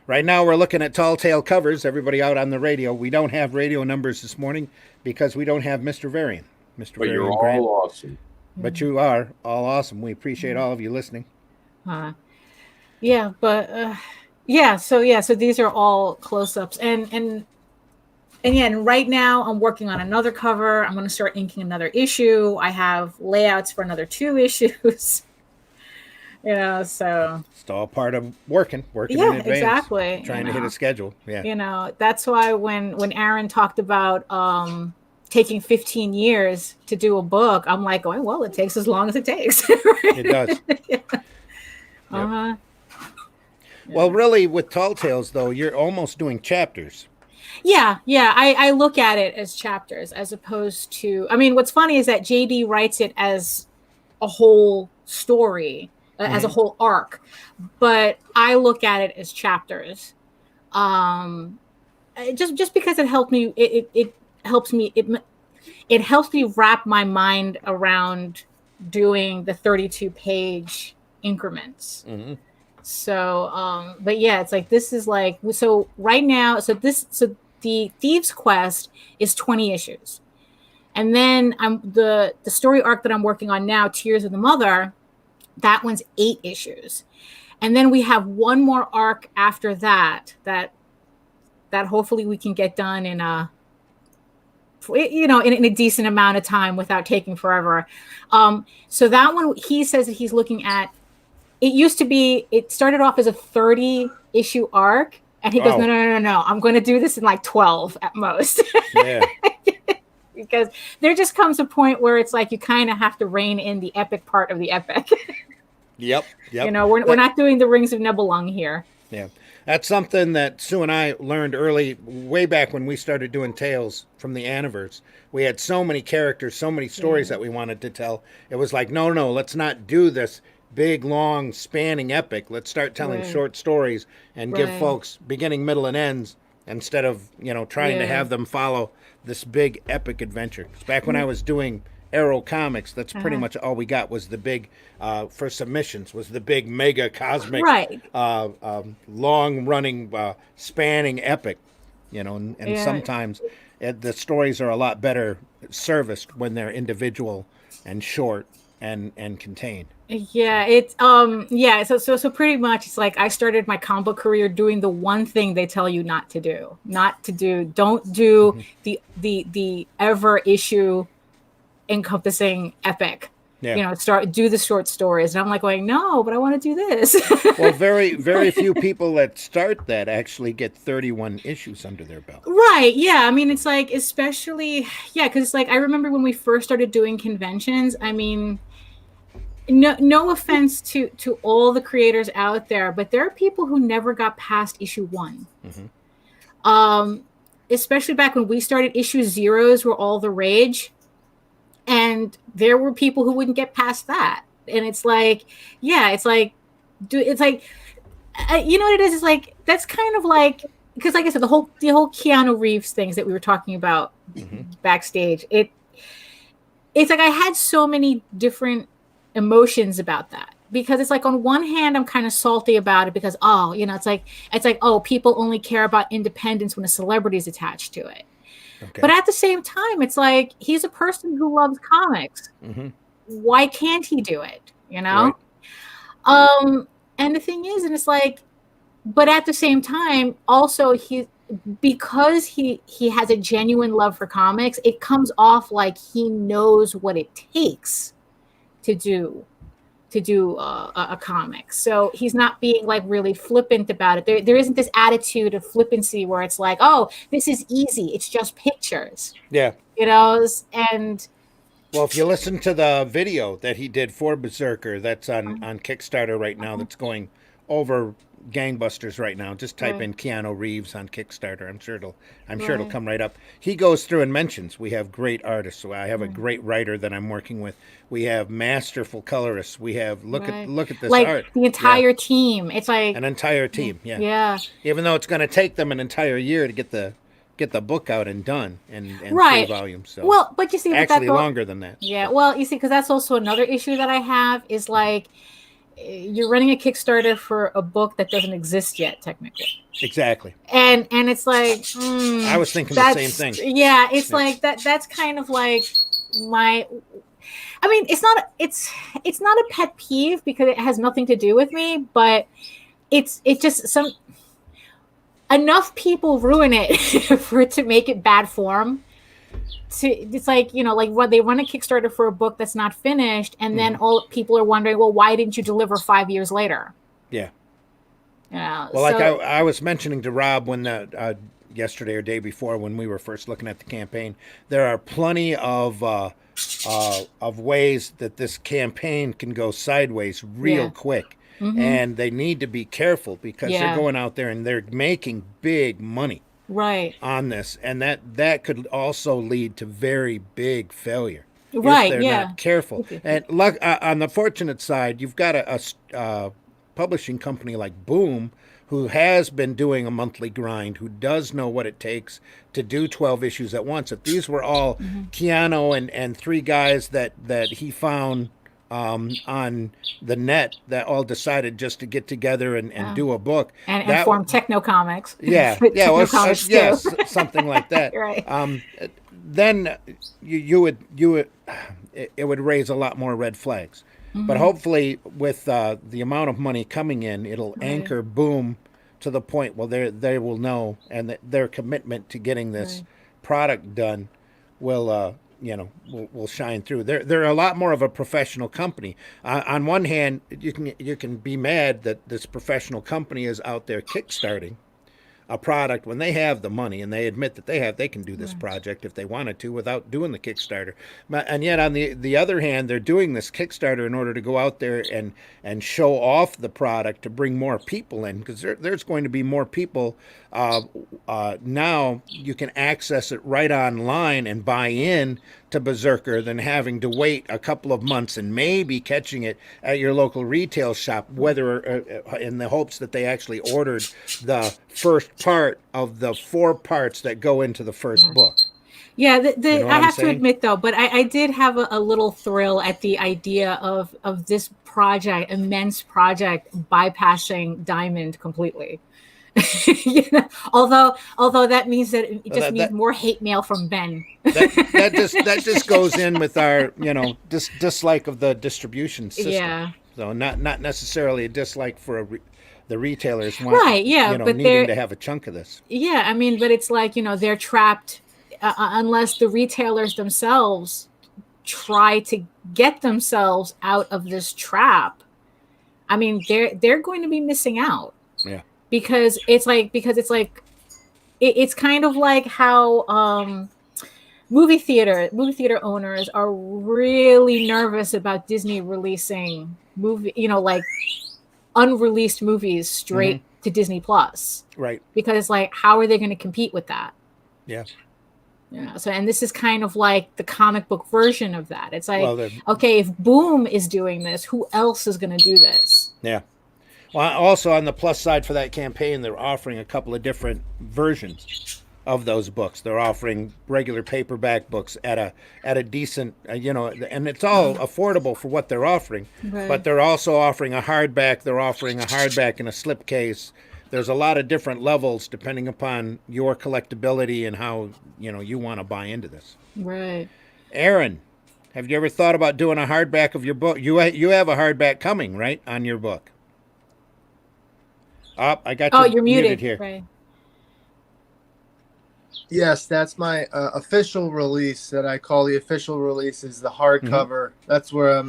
Right now we're looking at tall tale covers. Everybody out on the radio. We don't have radio numbers this morning because we don't have Mr. Varian. But Varian you're Grant. all awesome. But you are all awesome. We appreciate all of you listening. Yeah, but so these are all close-ups, and right now I'm working on another cover. I'm going to start inking another issue. I have layouts for another 2 issues. So it's all part of working in advance. Exactly. Trying to hit a schedule. Yeah. That's why when Aaron talked about taking 15 years to do a book, I'm like going, well, it takes as long as it takes. It does. Yeah. Well, really, with Tall Tales, though, you're almost doing chapters. Yeah. I look at it as chapters as opposed to. I mean, what's funny is that JD writes it as a whole story, as a whole arc, but I look at it as chapters. Just because it helped me. It helps me. It helps me wrap my mind around doing the 32-page increments. Mm-hmm. So, but yeah, it's like, this is like, so right now, so the Thieves Quest is 20 issues. And then the story arc that I'm working on now, Tears of the Mother, that one's 8 issues. And then we have one more arc after that hopefully we can get done in in a decent amount of time without taking forever. So that one, he says that he's looking at. It started off as a 30-issue arc, and he goes, no, I'm going to do this in like 12 at most. Yeah. Because there just comes a point where it's like you kind of have to rein in the epic part of the epic. Yep. We're not doing the Rings of Nibelung here. Yeah. That's something that Sue and I learned early, way back when we started doing Tales from the Aniverse. We had so many characters, so many stories that we wanted to tell. It was like, no, let's not do this big, long, spanning epic. Let's start telling short stories and give folks beginning, middle, and ends instead of, trying to have them follow this big epic adventure. 'Cause back when I was doing Arrow Comics, that's pretty much all we got was the big, for submissions, was the big mega cosmic, long running, spanning epic, and sometimes the stories are a lot better serviced when they're individual and short and contained. Yeah, it's so pretty much it's like I started my comic book career doing the one thing they tell you not to do. Don't do the ever issue encompassing epic. Yeah. Do the short stories. And I'm like going, no, but I want to do this. Well, very, very few people that start that actually get 31 issues under their belt. Right. Yeah. I mean, it's like, especially, because it's like, I remember when we first started doing conventions, I mean, no offense to all the creators out there, but there are people who never got past issue 1. Especially back when we started, issue 0s were all the rage. And there were people who wouldn't get past that. And it's like, you know what it is? It's like, that's kind of like, because like I said, the whole Keanu Reeves things that we were talking about backstage, it's like I had so many different emotions about that. Because it's like, on one hand, I'm kind of salty about it because, it's like, people only care about independence when a celebrity is attached to it. Okay. But at the same time, it's like, he's a person who loves comics. Why can't he do it? Right. And the thing is, and it's like, but at the same time, also because he has a genuine love for comics, it comes off like he knows what it takes to do a comic. So he's not being like really flippant about it. There isn't this attitude of flippancy where it's like, oh, this is easy, it's just pictures. Yeah. And well, if you listen to the video that he did for Berserker, that's on Kickstarter right now, that's going over gangbusters right now. Just type in Keanu Reeves on Kickstarter. I'm sure it'll come right up. He goes through and mentions we have great artists. So I have a great writer that I'm working with. We have masterful colorists. We have look at this like art. The entire team. It's like an entire team. Yeah. Yeah. Even though it's going to take them an entire year to get the book out and done and 3 volumes. So well, but you see, actually longer than that. Yeah. Well, you see, because that's also another issue that I have is like, you're running a Kickstarter for a book that doesn't exist yet, technically. Exactly. And it's like I was thinking the same thing. Yeah, it's like that. That's kind of like my. I mean, it's not a pet peeve because it has nothing to do with me, but it's just enough people ruin it for it to make it bad form. It's like, like what they run a Kickstarter for a book that's not finished, and then all people are wondering, well, why didn't you deliver 5 years later? Yeah. Yeah. Well, like I was mentioning to Rob when yesterday or day before when we were first looking at the campaign, there are plenty of ways that this campaign can go sideways real quick, and they need to be careful because they're going out there and they're making big money. Right. On this, and that could also lead to very big failure if they're not careful. And on the fortunate side, you've got a publishing company like Boom, who has been doing a monthly grind, who does know what it takes to do 12 issues at once. If these were all Keanu and 3 guys that he found on the net that all decided just to get together and do a book and form Techno Comics. Something like that. Right. Then it would raise a lot more red flags. But hopefully, with the amount of money coming in, it'll anchor Boom to the point where they will know, and their commitment to getting this product done will shine through. They're a lot more of a professional company. On one hand, you can be mad that this professional company is out there kickstarting a product when they have the money and they admit that they can do this project if they wanted to without doing the Kickstarter. And yet on the other hand, they're doing this Kickstarter in order to go out there and show off the product to bring more people in, because there's going to be more people. Now you can access it right online and buy in to Berserker than having to wait a couple of months and maybe catching it at your local retail shop, whether in the hopes that they actually ordered the first part of the 4 parts that go into the first book. Yeah, You know what I I'm have to saying? admit though, but I did have a little thrill at the idea of this project, immense project, bypassing Diamond completely. Although that means that it just means more hate mail from Ben. That just goes in with our dislike of the distribution system. Yeah. So not necessarily a dislike for the retailers Right, yeah, but needing to have a chunk of this. Yeah, I mean, but it's like, they're trapped unless the retailers themselves try to get themselves out of this trap. I mean, they're going to be missing out. Yeah. Because it's kind of like how movie theater owners are really nervous about Disney releasing like unreleased movies straight to Disney Plus. Right. Because it's like, how are they going to compete with that? Yeah. Yeah. So, and this is kind of like the comic book version of that. It's like, okay, if Boom is doing this, who else is going to do this? Yeah. Well, also on the plus side for that campaign, they're offering a couple of different versions of those books. They're offering regular paperback books at a decent, and it's all affordable for what they're offering. Right. But they're also offering a hardback. They're offering a hardback in a slipcase. There's a lot of different levels depending upon your collectability and how you want to buy into this. Right. Aaron, have you ever thought about doing a hardback of your book? You have a hardback coming, right, on your book? I got you. Oh, you're muted here. Right. Yes, that's my official release that I call the official release, is the hardcover. That's where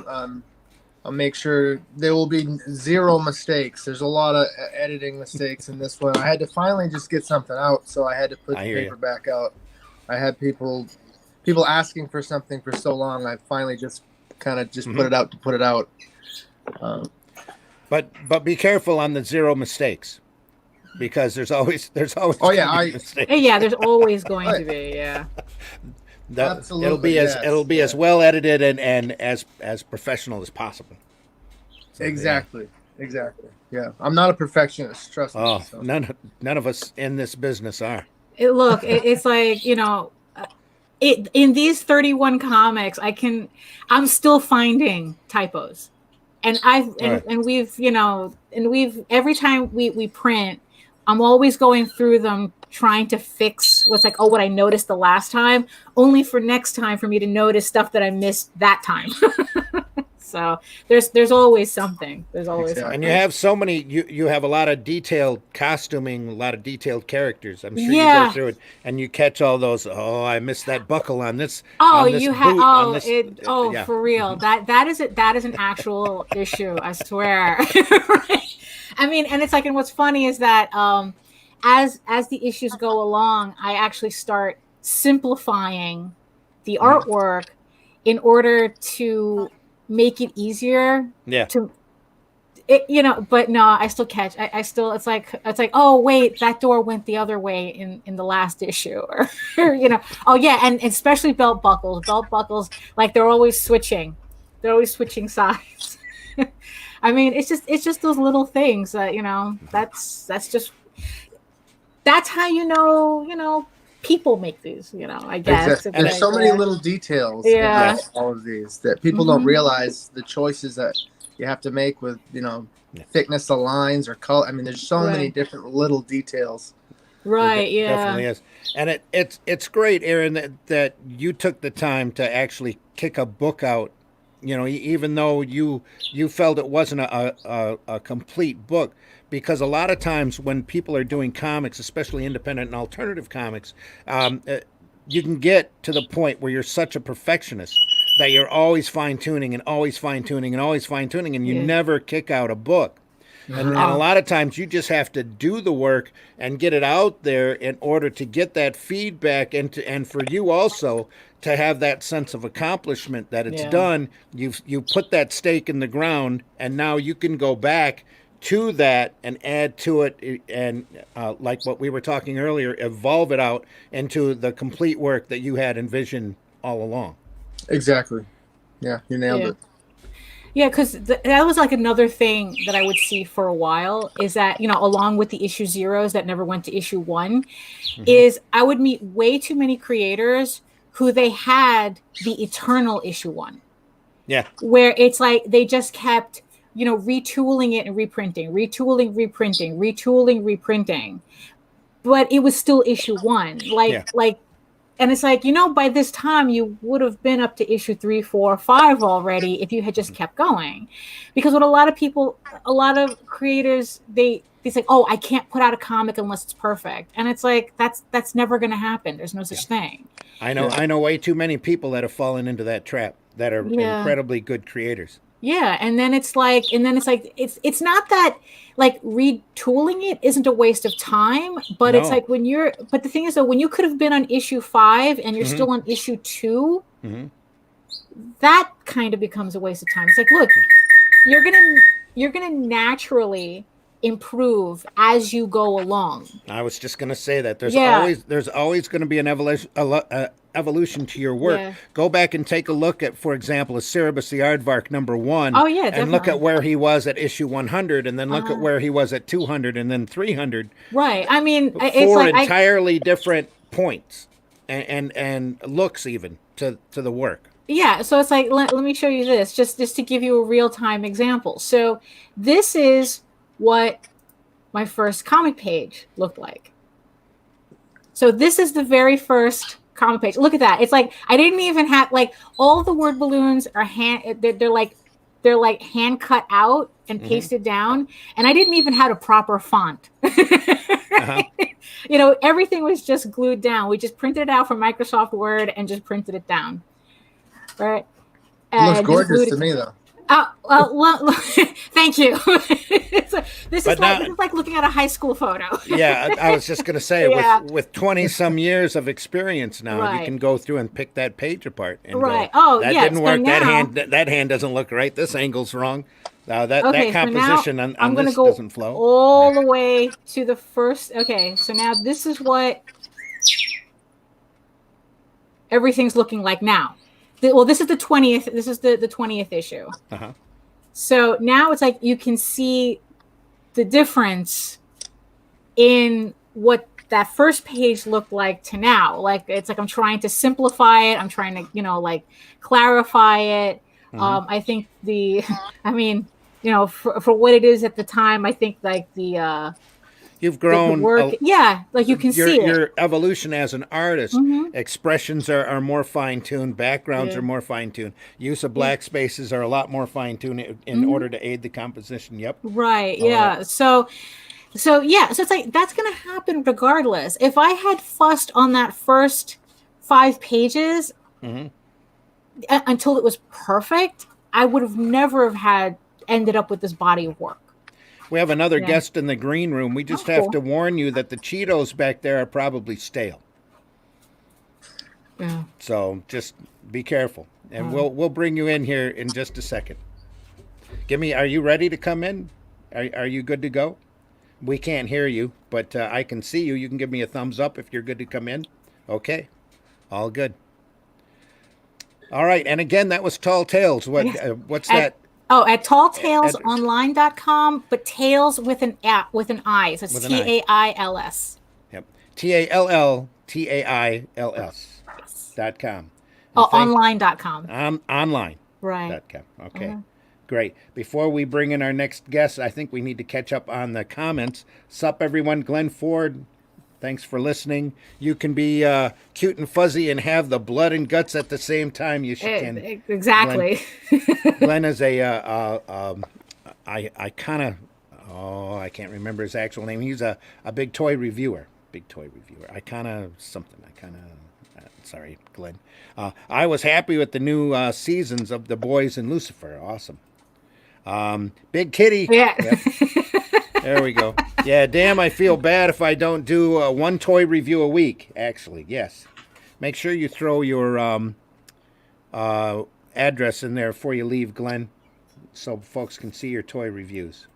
I'll make sure there will be 0 mistakes. There's a lot of editing mistakes in this one. I had to finally just get something out, so I had to put the paperback out. I had people asking for something for so long. I finally just kind of put it out to put it out. But be careful on the 0 mistakes, because there's always mistakes. Yeah, there's always going to be. Yeah. Absolutely, it'll be as well edited and as professional as possible. So, exactly. Yeah, I'm not a perfectionist. Trust me. Oh, So. none of us in this business are. It's like in these 31 comics, I'm still finding typos. And we've every time we print, I'm always going through them trying to fix what I noticed the last time, only for next time for me to notice stuff that I missed that time. So there's always something. There's always something. And you have so many. You have a lot of detailed costuming, a lot of detailed characters. I'm sure you go through it and you catch all those. Oh, I missed that buckle on this. Oh, on this you have. boot, Oh, yeah. For real. That is an actual issue. I swear. I mean, and it's like, and what's funny is that as the issues go along, I actually start simplifying the artwork in order to make it easier but no, I still catch. I still, it's like, oh wait, that door went the other way in the last issue, or oh yeah, and especially belt buckles, like they're always switching sides. I mean, it's just those little things that that's how people make these, I guess. Exactly. There's so many little details in all of these that people don't realize, the choices that you have to make with, thickness of lines or color. I mean, there's so many different little details. Right, It definitely is. And it's great, Aaron, that you took the time to actually kick a book out, even though you felt it wasn't a complete book. Because a lot of times when people are doing comics, especially independent and alternative comics, you can get to the point where you're such a perfectionist that you're always fine-tuning and always fine-tuning and always fine-tuning, and you never kick out a book. And a lot of times you just have to do the work and get it out there in order to get that feedback, and for you also to have that sense of accomplishment that it's done. You put that stake in the ground, and now you can go back to that and add to it, and like what we were talking earlier, evolve it out into the complete work that you had envisioned all along. Exactly. Yeah, you nailed it. Yeah, because that was like another thing that I would see for a while is that, along with the issue zeros that never went to issue one, is I would meet way too many creators who they had the eternal issue one. Yeah. Where it's like they just kept, retooling it and reprinting, retooling, reprinting, retooling, reprinting. But it was still issue one. And it's like, by this time you would have been up to issue 3, 4, 5 already if you had just kept going. Because what a lot of creators, they say, oh, I can't put out a comic unless it's perfect. And it's like, that's never going to happen. There's no such thing. I know way too many people that have fallen into that trap that are incredibly good creators. Yeah, and then it's like it's not that like retooling it isn't a waste of time, but it's like but the thing is though, when you could have been on issue 5 and you're still on issue 2, that kind of becomes a waste of time. It's like, look, you're gonna naturally improve as you go along. I was just gonna say that there's always going to be an evolution to your work. Yeah. Go back and take a look at, for example, a Cerebus the Aardvark number 1. Oh yeah, definitely. And look at where he was at issue 100, and then look at where he was at 200, and then 300. Right. I mean, it's like entirely different points and looks even to the work. Yeah. So it's like let me show you this just to give you a real time example. So this is what my first comic page looked like. So this is the very first comic page. Look at that. It's like I didn't even have like all the word balloons are they're like hand cut out and pasted down, and I didn't even have a proper font. Everything was just glued down. We just printed it out from Microsoft Word and just printed it down. Right. It looks gorgeous to me though. Well, thank you. This is like looking at a high school photo. Yeah, I was just going to say, with 20-some years of experience now, you can go through and pick that page apart. And that didn't work. That hand doesn't look right. This angle's wrong. That composition on this doesn't flow. All the way to the first. Okay, so now this is what everything's looking like now. Well, this is the 20th. This is the 20th issue. So now it's like you can see the difference in what that first page looked like to now. Like it's like I'm trying to simplify it. I'm trying to clarify it. I think for what it is at the time, I think like you've grown. Like you can see your evolution as an artist. Expressions are more fine-tuned. Backgrounds are more fine-tuned. Use of black spaces are a lot more fine-tuned in order to aid the composition. Yep. Right. Yeah. So it's like that's going to happen regardless. If I had fussed on that first 5 pages until it was perfect, I would have never have ended up with this body of work. We have another guest in the green room. We just have to warn you that the Cheetos back there are probably stale. Yeah. So just be careful. And we'll bring you in here in just a second. Are you ready to come in? Are you good to go? We can't hear you, but I can see you. You can give me a thumbs up if you're good to come in. Okay. All good. All right. And again, that was Tall Tales. What's that? Oh, at talltalesonline.com, but tales with an I. So it's TAILS. Yep. TALLTAILS.com. Online.com. Online. Right. Okay. Great. Before we bring in our next guest, I think we need to catch up on the comments. Sup, everyone. Glenn Ford. Thanks for listening. You can be cute and fuzzy and have the blood and guts at the same time. You can. Exactly. Glenn is I can't remember his actual name. He's a big toy reviewer. Sorry, Glenn. I was happy with the new seasons of The Boys and Lucifer. Awesome. Big Kitty. Yeah. Yep. There we go. Yeah, damn, I feel bad if I don't do one toy review a week, actually. Yes. Make sure you throw your address in there before you leave, Glenn, so folks can see your toy reviews.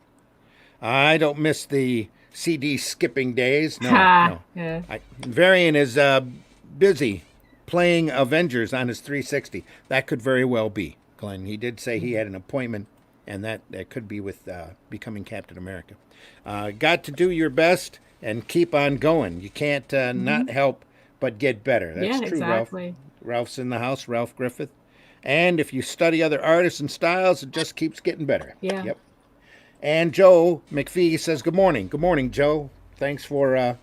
I don't miss the CD skipping days. No, no. Yeah. Varian is busy playing Avengers on his 360. That could very well be, Glenn. He did say he had an appointment, and that could be with becoming Captain America. Got to do your best and keep on going. You can't not help but get better. That's true, exactly. Ralph. Ralph's in the house, Ralph Griffith. And if you study other artists and styles, it just keeps getting better. Yeah. Yep. And Joe McPhee says, good morning. Good morning, Joe. Thanks for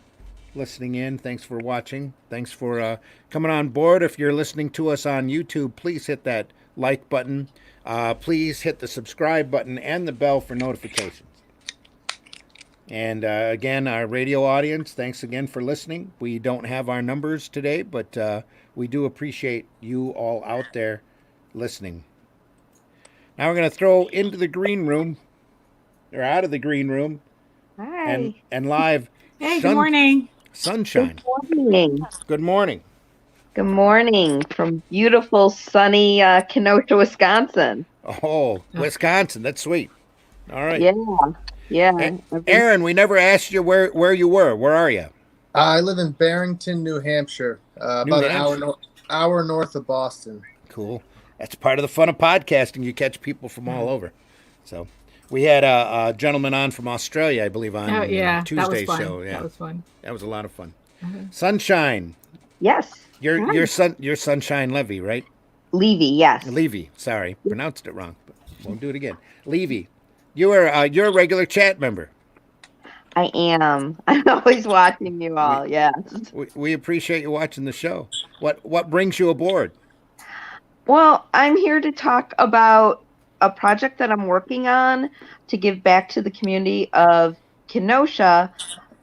listening in. Thanks for watching. Thanks for coming on board. If you're listening to us on YouTube, please hit that like button. Please hit the subscribe button and the bell for notifications. And again, our radio audience, thanks again for listening. We don't have our numbers today, but we do appreciate you all out there listening. Now we're going to throw into the green room, or out of the green room, Hi. and live. Hey, good morning. Sunshine. Good morning. Good morning. Good morning from beautiful, sunny Kenosha, Wisconsin. Oh, Wisconsin. That's sweet. All right. Yeah. Aaron, we never asked you where you were. Where are you? I live in Barrington, New Hampshire, about an hour north of Boston. Cool. That's part of the fun of podcasting. You catch people from all over. So we had a gentleman on from Australia, I believe, on Tuesday's show. Yeah, that was fun. That was a lot of fun. Sunshine. Yes. Your Sunshine Levy, right? Levy, yes. Levy. Sorry, pronounced it wrong, but won't do it again. Levy. You're a regular chat member. I am. I'm always watching you all. Yes. We appreciate you watching the show. What brings you aboard? Well, I'm here to talk about a project that I'm working on to give back to the community of Kenosha.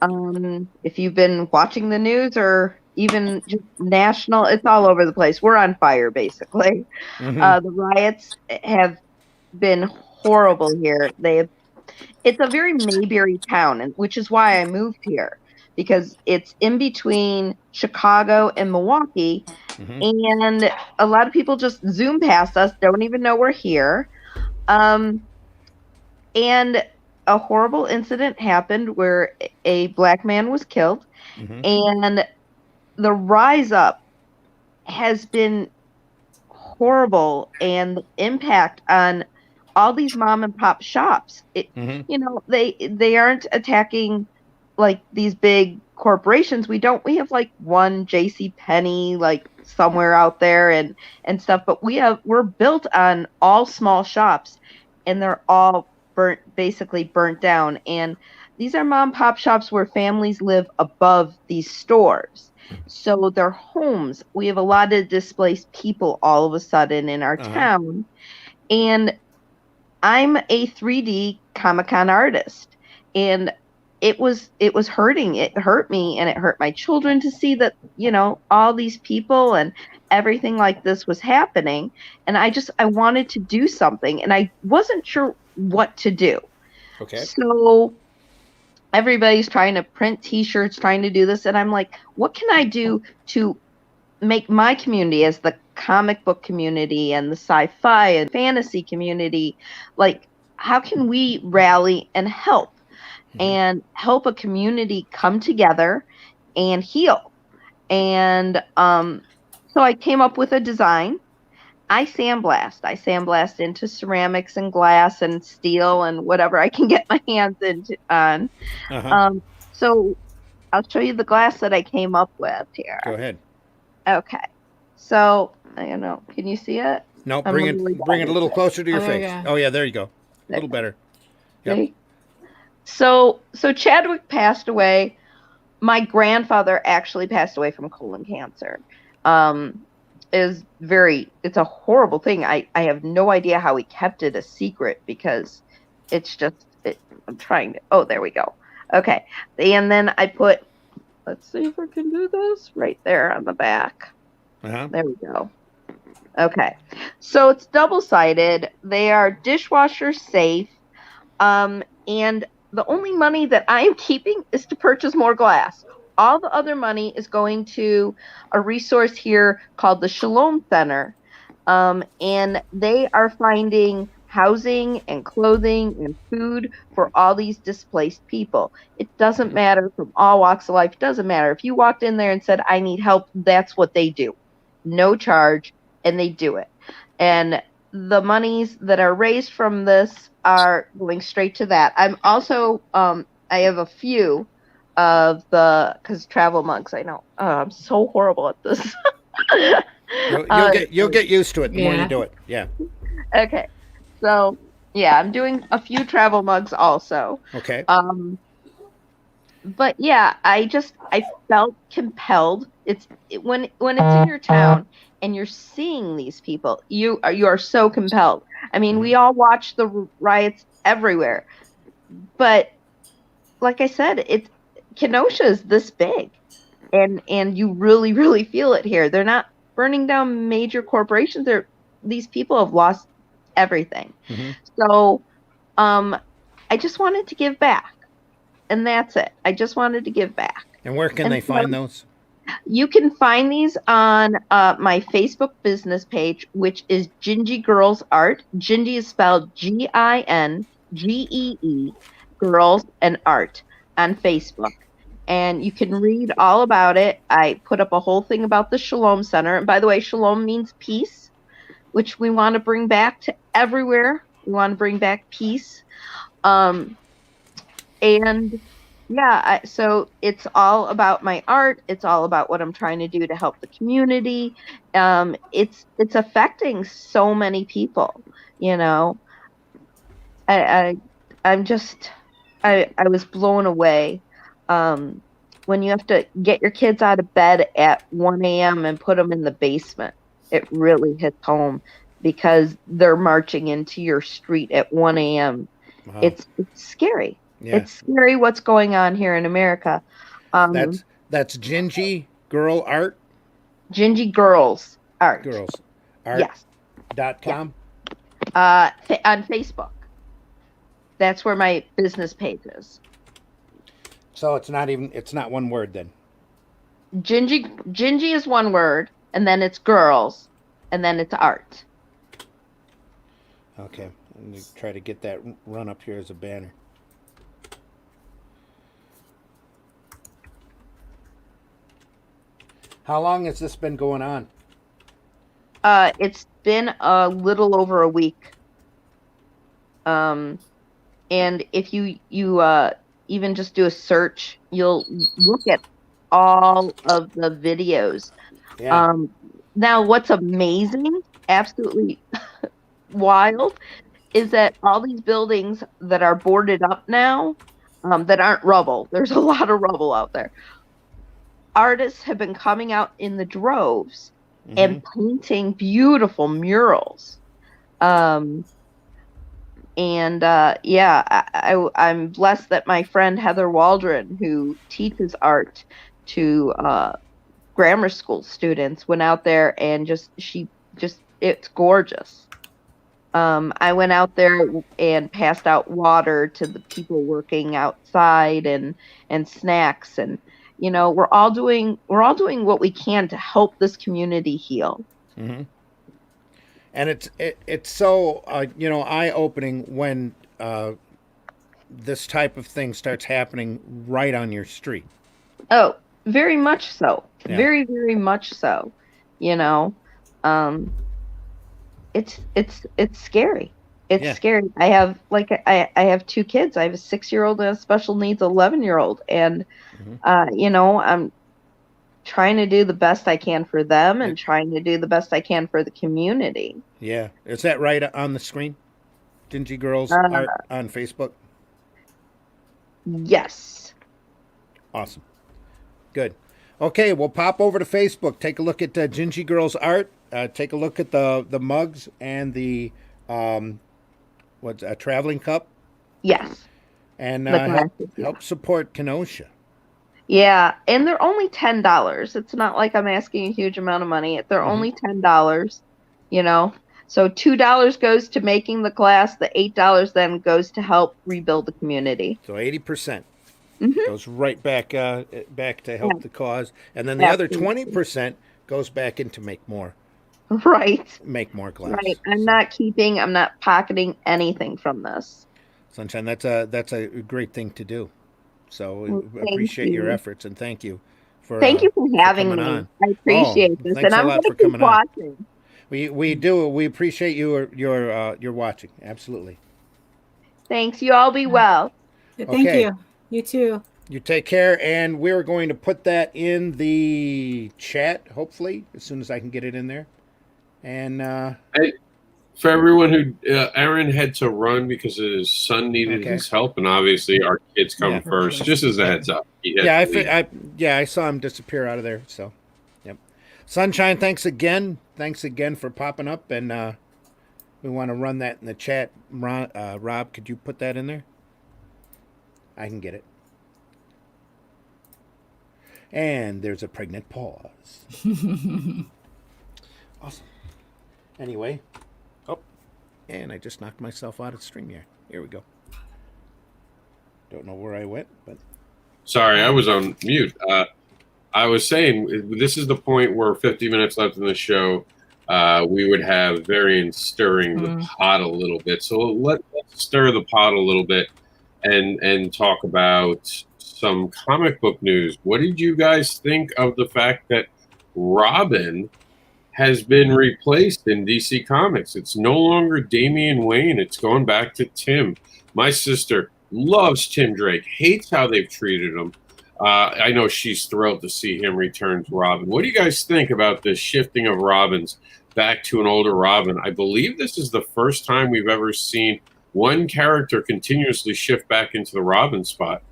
If you've been watching the news or even just national, it's all over the place. We're on fire, basically. Mm-hmm. The riots have been horrible here. It's a very Mayberry town, which is why I moved here, because it's in between Chicago and Milwaukee, and a lot of people just zoom past us, don't even know we're here. And a horrible incident happened where a black man was killed, and the rise up has been horrible, and the impact on all these mom and pop shops. You know, they aren't attacking like these big corporations. We have like one J.C. Penney like somewhere out there and stuff, but we're built on all small shops, and they're all basically burnt down. And these are mom and pop shops where families live above these stores. So they're homes. We have a lot of displaced people all of a sudden in our town. And I'm a 3D Comic-Con artist, and it was hurting. It hurt me, and it hurt my children to see that, you know, all these people and everything like this was happening. And I wanted to do something, and I wasn't sure what to do. Okay. So everybody's trying to print T-shirts, trying to do this, and I'm like, what can I do to make my community, as the comic book community and the sci-fi and fantasy community, like, how can we rally and help a community come together and heal? And so I came up with a design. I sandblast into ceramics and glass and steel and whatever I can get my hands on. So I'll show you the glass that I came up with here. Go ahead. Okay. So, I don't know. Can you see it? No, bring it a little closer to your face. Yeah. Oh yeah, there you go. A little better. Yep. So Chadwick passed away. My grandfather actually passed away from colon cancer. It's a horrible thing. I have no idea how he kept it a secret, because it's just, I'm trying to, oh, there we go. Okay. And then I put, let's see if I can do this right there on the back. Uh-huh. There we go. Okay. So it's double-sided. They are dishwasher safe. And the only money that I am keeping is to purchase more glass. All the other money is going to a resource here called the Shalom Center. And they are finding housing and clothing and food for all these displaced people. It doesn't matter, from all walks of life. It doesn't matter. If you walked in there and said, I need help, that's what they do. No charge, and they do it. And the monies that are raised from this are going straight to that. I'm also, I have a few of because travel mugs, I know. I'm so horrible at this. You'll get used to it the more you Yeah. do it. Yeah. Okay. So, yeah, I'm doing a few travel mugs also. Okay. But yeah, I felt compelled. When it's in your town and you're seeing these people, you are so compelled. I mean, we all watch the riots everywhere, but like I said, Kenosha is this big, and you really really feel it here. They're not burning down major corporations. These people have lost everything. Mm-hmm. So, I just wanted to give back. And that's it. I just wanted to give back. And where can they find those? You can find these on my Facebook business page, which is Gingy Girls Art. Gingy is spelled Gingee, Girls and Art on Facebook. And you can read all about it. I put up a whole thing about the Shalom Center. And by the way, Shalom means peace, which we want to bring back to everywhere. We want to bring back peace. And yeah, so it's all about my art. It's all about what I'm trying to do to help the community. It's affecting so many people, you know. I'm just I was blown away when you have to get your kids out of bed at 1 a.m. and put them in the basement. It really hits home because they're marching into your street at 1 a.m. Wow. It's scary. Yeah. It's scary what's going on here in America. That's Gingy Girl Art. Gingy Girls Art. Girls Art. Yes. .com. On Facebook. That's where my business page is. So it's not one word then. Gingy is one word, and then it's girls, and then it's art. Okay. Let me try to get that run up here as a banner. How long has this been going on? It's been a little over a week. And if you even just do a search, you'll look at all of the videos. Yeah. Now, what's amazing, absolutely wild, is that all these buildings that are boarded up now, that aren't rubble, there's a lot of rubble out there. Artists have been coming out in the droves and painting beautiful murals. I'm blessed that my friend Heather Waldron, who teaches art to grammar school students, went out there and it's gorgeous. I went out there and passed out water to the people working outside and snacks, and you know, we're all doing what we can to help this community heal. Mm-hmm. And it's so eye-opening when this type of thing starts happening right on your street. Oh, very much so. Yeah. Very, very much so. You know, it's scary. It's scary. I have two kids. I have a 6-year-old and a special needs 11-year-old, and I'm trying to do the best I can for them and trying to do the best I can for the community. Yeah. Is that right on the screen? Gingy Girls Art on Facebook? Yes. Awesome. Good. Okay, we'll pop over to Facebook. Take a look at Gingy Girls Art. Take a look at the mugs and the traveling cup. Yes. And The glasses, help support Kenosha. Yeah, and they're only $10. It's not like I'm asking a huge amount of money. They're only $10, you know. So $2 goes to making the class. The $8 then goes to help rebuild the community. So 80% Mhm. goes right back back to help Yeah. the cause, and then the other Absolutely. 20% goes back into make more Right. glass. Right. I'm So, not pocketing anything from this. Sunshine, that's a great thing to do. So Well, we thank appreciate your you. efforts, and thank you Thank you for for having coming me. on. I Oh, appreciate this, thanks and a I'm lot gonna for keep coming on. watching. We do. We appreciate your watching. Absolutely. Thanks. You all be well. Thank Okay. you. You too. You take care, and we're going to put that in the chat, hopefully, as soon as I can get it in there. And Hey, for everyone who Aaron had to run because his son needed Okay. his help, and obviously our kids come Yeah. first. Just as a heads up, he had yeah, to leave. I saw him disappear out of there. So, yep. Sunshine, thanks again. Thanks again for popping up, and we want to run that in the chat. Rob, could you put that in there? I can get it. And there's a pregnant pause. Awesome. Anyway, and I just knocked myself out of stream here. Here we go. Don't know where I went, but Sorry, I was on mute. I was saying this is the point where 50 minutes left in the show. We would have Varian stirring the pot a little bit. So let's stir the pot a little bit and talk about some comic book news. What did you guys think of the fact that Robin has been replaced in DC Comics? It's no longer Damian Wayne. It's going back to Tim. My sister loves Tim Drake, hates how they've treated him. I know she's thrilled to see him return to Robin. What do you guys think about this shifting of Robins back to an older Robin? I believe this is the first time we've ever seen one character continuously shift back into the Robin spot,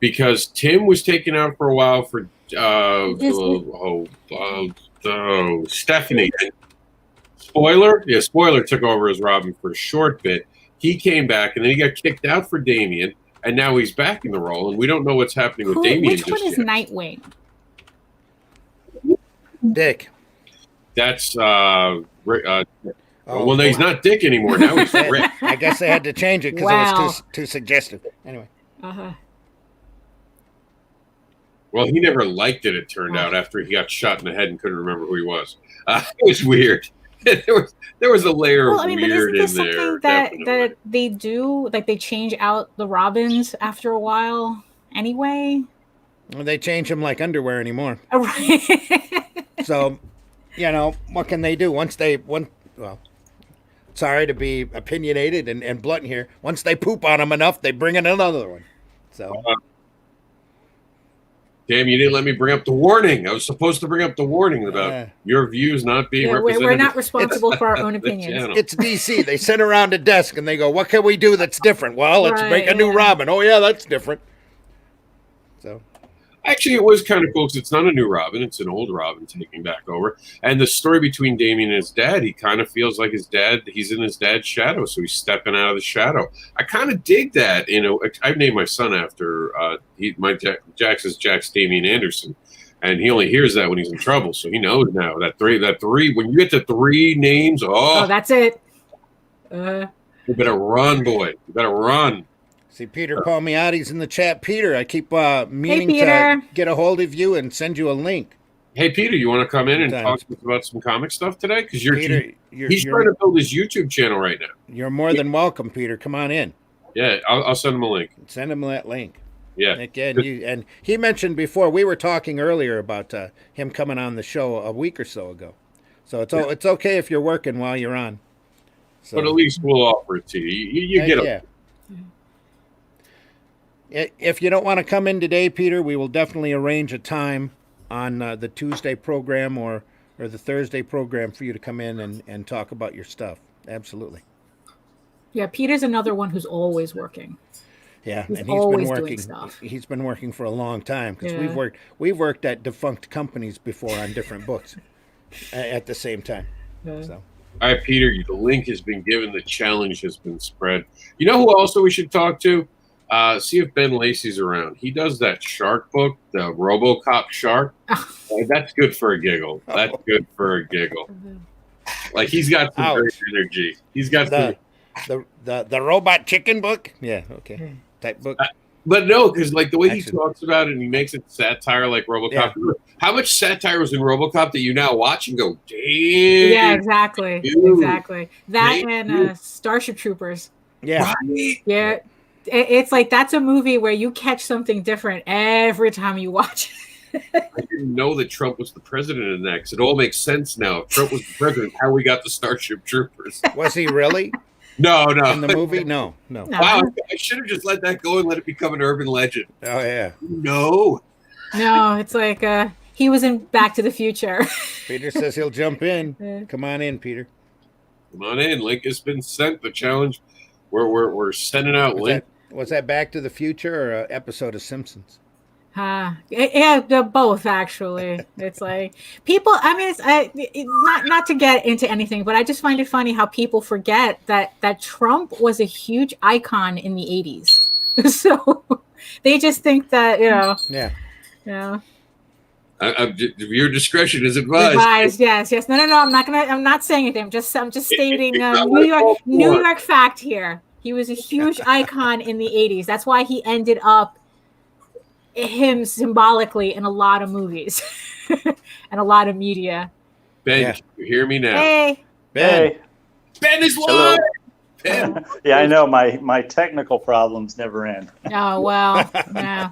because Tim was taken out for a while for Stephanie. Spoiler? Yeah, Spoiler took over as Robin for a short bit. He came back, and then he got kicked out for Damian, and now he's back in the role, and we don't know what's happening with Damian Which one is yet. Nightwing? Dick. That's Oh, well, he's not Dick anymore. Now he's Rick. I guess they had to change it because it was too suggestive. Anyway. Well, he never liked it, it turned out, after he got shot in the head and couldn't remember who he was. It was weird. there was a layer of weird in there. That they do, like they change out the Robins after a while anyway? Well, they change them like underwear anymore. Oh, right. So, what can they do? Sorry to be opinionated and blunt here. Once they poop on them enough, they bring in another one. So, damn, you didn't let me bring up the warning. I was supposed to bring up the warning about your views not being represented. We're not responsible for our own opinions. It's DC. They sit around a desk and they go, "What can we do that's different?" Well, let's make a new Robin. Oh yeah, that's different. So. Actually, it was kind of cool because it's not a new Robin. It's an old Robin taking back over. And the story between Damian and his dad, he kind of feels like his dad, he's in his dad's shadow, so he's stepping out of the shadow. I kind of dig that. I've named my son after, Jax is Jax Damian Anderson. And he only hears that when he's in trouble, so he knows now. That three, when you get to three names, that's it. You better run, boy. You better run. See, Peter Palmigatti's in the chat. Peter, I keep meaning to get a hold of you and send you a link. Hey, Peter, you want to come in and talk about some comic stuff today? Because he's trying to build his YouTube channel right now. You're more than welcome, Peter. Come on in. Yeah, I'll send him a link. Send him that link. Yeah. Again, and he mentioned before, we were talking earlier about him coming on the show a week or so ago. So it's okay if you're working while you're on. So, but at least we'll offer it to you. You get it. If you don't want to come in today, Peter, we will definitely arrange a time on the Tuesday program or the Thursday program for you to come in and talk about your stuff. Absolutely. Yeah, Peter's another one who's always working. Yeah, he's been always working. Doing stuff. He's been working for a long time because we've worked at defunct companies before on different books at the same time. Yeah. So. All right, Peter, the link has been given. The challenge has been spread. You know who also we should talk to? see if Ben Lacey's around. He does that shark book, the RoboCop shark. That's good for a giggle. That's good for a giggle. Like he's got some great energy. He's got the robot chicken book. Yeah, okay, type book. But no, because like the way he talks about it and he makes it satire like RoboCop. Yeah. How much satire was in RoboCop that you now watch and go, damn? Yeah, exactly, exactly. That and Starship Troopers. Yeah, right? Yeah. It's like that's a movie where you catch something different every time you watch it. I didn't know that Trump was the president of that because it all makes sense now. If Trump was the president, how we got the Starship Troopers. Was he really? No. In the movie? No. Wow, I should have just let that go and let it become an urban legend. Oh, yeah. No, it's like he was in Back to the Future. Peter says he'll jump in. Come on in, Peter. Come on in. Link has been sent. The challenge. We're sending out Link. Was that Back to the Future or an episode of Simpsons? Yeah, they're both actually. It's like people. I mean, it's not to get into anything, but I just find it funny how people forget that Trump was a huge icon in the 80s. So they just think that Yeah. Your discretion is advised. Advised, yes. No. I'm not saying anything. I'm just stating New York fact here. He was a huge icon in the 80s. That's why he ended up him symbolically in a lot of movies and a lot of media. Ben, can you hear me now? Hey, Ben. Ben is live. Ben. Yeah, I know my technical problems never end. Oh well, no.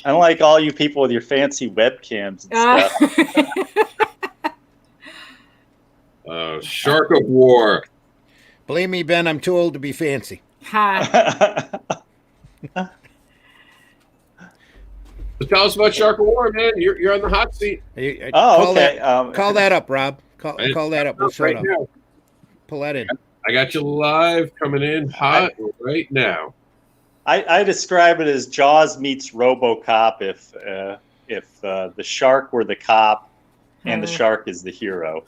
Unlike all you people with your fancy webcams and stuff. Shark of War. Believe me, Ben, I'm too old to be fancy. Tell us about Shark of War, man. You're on the hot seat. Okay. Call that up, Rob. Call that up. We'll right now. Pull that in. I got you live, coming in hot right now. I describe it as Jaws meets RoboCop if the shark were the cop and the shark is the hero.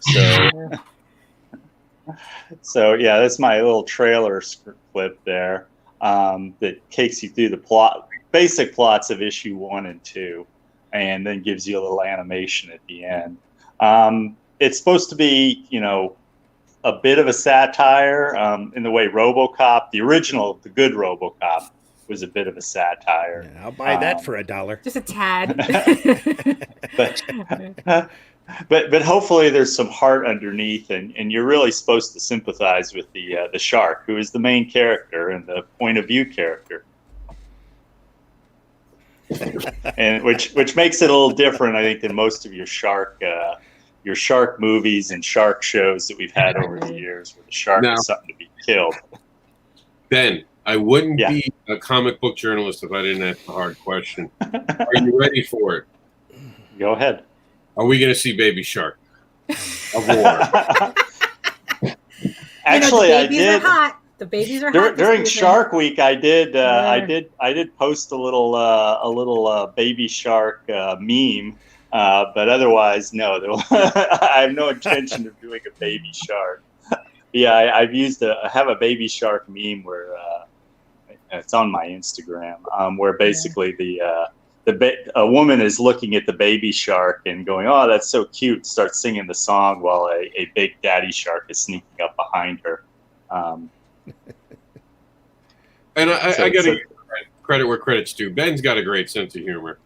So yeah, that's my little trailer clip there that takes you through the basic plots of issue 1 and 2, and then gives you a little animation at the end. It's supposed to be, a bit of a satire in the way RoboCop, the original, the good RoboCop, was a bit of a satire. Yeah, I'll buy that for $1. Just a tad. But hopefully there's some heart underneath, and you're really supposed to sympathize with the shark, who is the main character and the point of view character. And which makes it a little different, I think, than most of your shark movies and shark shows that we've had over the years, where the shark is something to be killed. Ben, I wouldn't be a comic book journalist if I didn't ask the hard question. Are you ready for it? Go ahead. Are we going to see Baby Shark of War? Actually, the babies are hot. The babies are hot during Shark Week. I did post a little baby shark meme, but otherwise, no. I have no intention of doing a baby shark. Yeah, I have a baby shark meme where it's on my Instagram, where basically a woman is looking at the baby shark and going, "Oh, that's so cute," starts singing the song while a big daddy shark is sneaking up behind her. And I got to give credit where credit's due. Ben's got a great sense of humor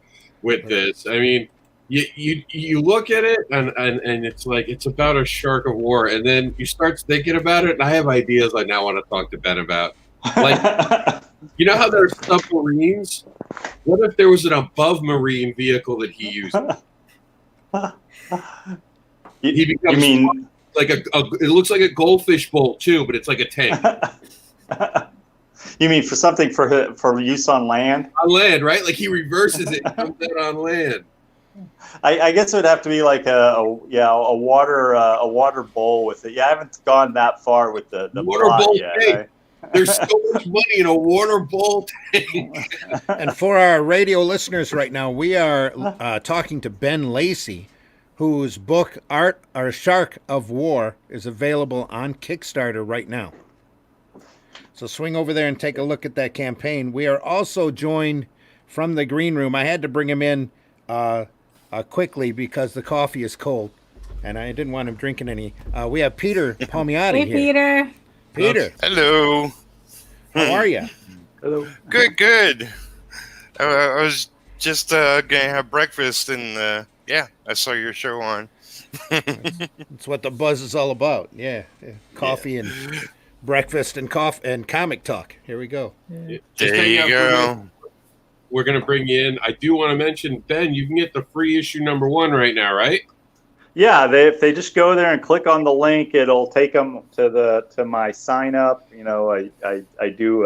with this. I mean, you look at it and it's like it's about a shark of war, and then you start thinking about it, and I have ideas I now want to talk to Ben about. Like, you know how there's submarines? What if there was an above marine vehicle that he uses? He becomes, you mean like it looks like a goldfish bowl too, but it's like a tank. You mean for something for use on land? On land, right? Like he reverses it and comes out on land. I guess it would have to be like a water bowl with it. Yeah, I haven't gone that far with the water bowl yet. There's so much money in a water bowl tank. And for our radio listeners right now, we are talking to Ben Lacey, whose book Shark of War is available on Kickstarter right now. So swing over there and take a look at that campaign. We are also joined from the green room. I had to bring him in quickly because the coffee is cold, and I didn't want him drinking any. We have Peter Palmigatti Hey, here. Peter. Peter, Hello. how are you? Hello. Good. I was just gonna have breakfast, and yeah, I saw your show on. That's what the buzz is all about. Yeah. Coffee and breakfast and comic talk. Here we go. Just There hang you out for a go. minute. We're going to bring you in. I do want to mention, Ben, you can get the free issue #1 right now, right? Yeah, if they just go there and click on the link, it'll take them to my sign up. You know, I do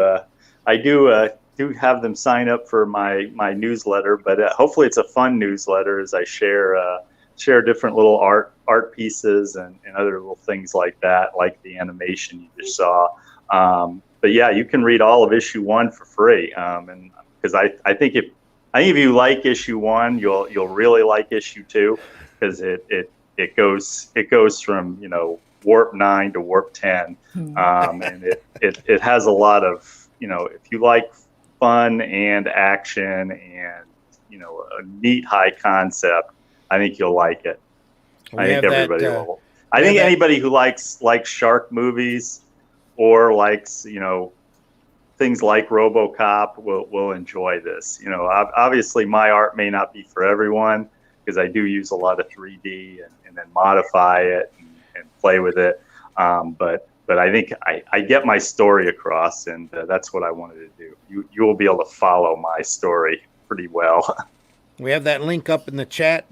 have them sign up for my newsletter, but hopefully it's a fun newsletter as I share different little art pieces and other little things like that, like the animation you just saw. But yeah, you can read all of issue 1 for free, and because I think if you like issue 1, you'll really like issue 2, because it goes from, you know, warp 9 to warp 10, and it has a lot of, you know, if you like fun and action and, you know, a neat high concept, I think you'll like it. I think everybody will. I think anybody who likes shark movies or likes, you know, things like RoboCop will enjoy this. You know, obviously my art may not be for everyone, because I do use a lot of 3D and then modify it and play with it. But I think I get my story across, and that's what I wanted to do. You will be able to follow my story pretty well. We have that link up in the chat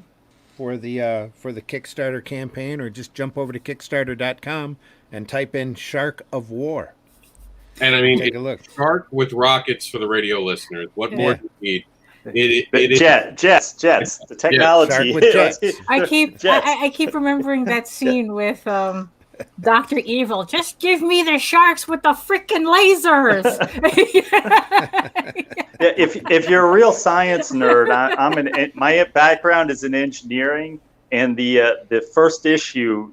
for the Kickstarter campaign, or just jump over to Kickstarter.com and type in Shark of War. And I mean, Take a look. Shark with rockets for the radio listeners. What more do you need? Jets, the technology. Shark with jets. I keep remembering that scene with Dr. Evil. Just give me the sharks with the freaking lasers. If you're a real science nerd, my background is in engineering, and the first issue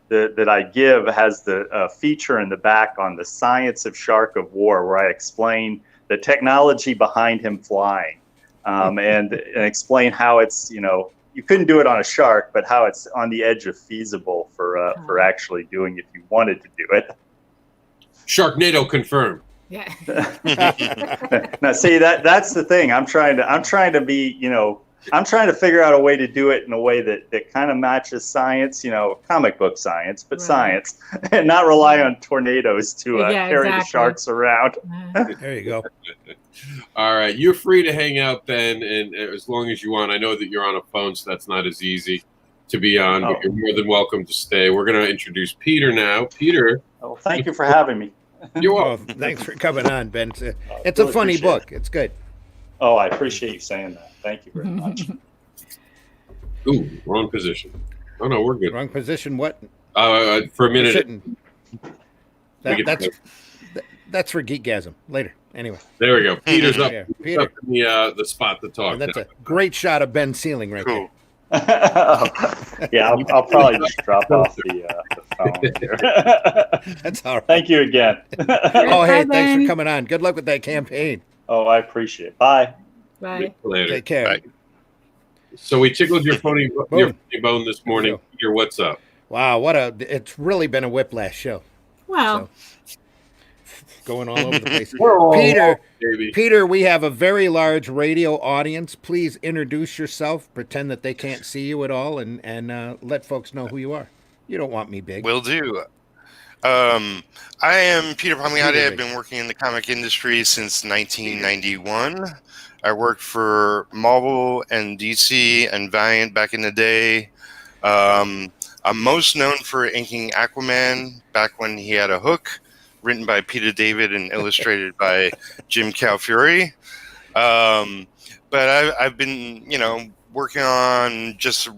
that I give has the feature in the back on the science of Shark of War, where I explain the technology behind him flying, and explain how it's, you know, you couldn't do it on a shark, but how it's on the edge of feasible for actually doing if you wanted to do it. Sharknado confirmed. Yeah. Now, see, that's the thing. I'm trying to be, you know, I'm trying to figure out a way to do it in a way that kind of matches science, you know, comic book science, but science, and not rely on tornadoes to carry the sharks around. There you go. All right, you're free to hang out, Ben, and as long as you want. I know that you're on a phone, so that's not as easy to be on, but you're more than welcome to stay. We're going to introduce Peter now. Peter. Oh, thank you for having me. You're welcome. Thanks for coming on, Ben. It's a funny book. It's good. Oh, I appreciate you saying that. Thank you very much. Ooh, wrong position. Oh, no, we're good. Wrong position, what? For a minute. That's for Geekgasm. Later. Anyway. There we go. Peter's up. Yeah, Peter. Up in the spot to talk. And that's a great shot of Ben ceiling right there. Yeah, I'll probably just drop off the phone here. That's all right. Thank you again. Oh, hey, thanks for coming on. Good luck with that campaign. Oh, I appreciate it. Bye. Bye. Later. Take care. Bye. So we tickled your funny bone this morning. Peter, what's up? Wow, it's really been a whiplash show. Wow. Going all over the place. Peter, we have a very large radio audience. Please introduce yourself. Pretend that they can't see you at all, and let folks know who you are. You don't want me big. Will do. I am Peter Palmigatti. I've been working in the comic industry since 1991. I worked for Marvel and DC and Variant back in the day. I'm most known for inking Aquaman back when he had a hook, written by Peter David and illustrated by Jim Calfury. But I've been, working on just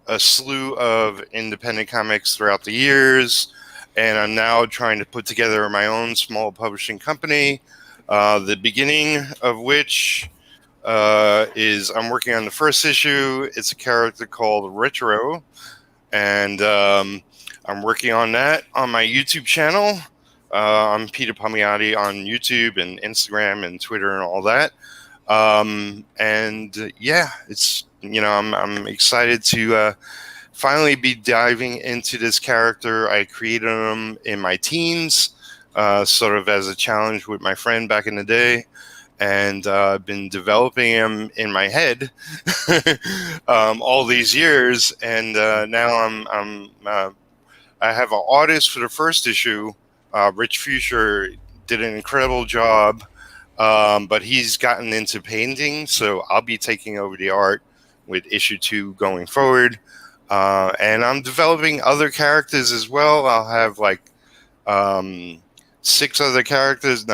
a slew of independent comics throughout the years, and I'm now trying to put together my own small publishing company, the beginning of which is I'm working on the first issue. It's a character called Retro, and I'm working on that on my YouTube channel. I'm Peter Palmigatti on YouTube and Instagram and Twitter and all that. It's I'm excited to finally be diving into this character. I created him in my teens, sort of as a challenge with my friend back in the day, and I've been developing him in my head all these years, and now I have an artist for the first issue. Rich Fuchsia did an incredible job, but he's gotten into painting, so I'll be taking over the art with issue 2 going forward. And I'm developing other characters as well. I'll have like 7 other characters,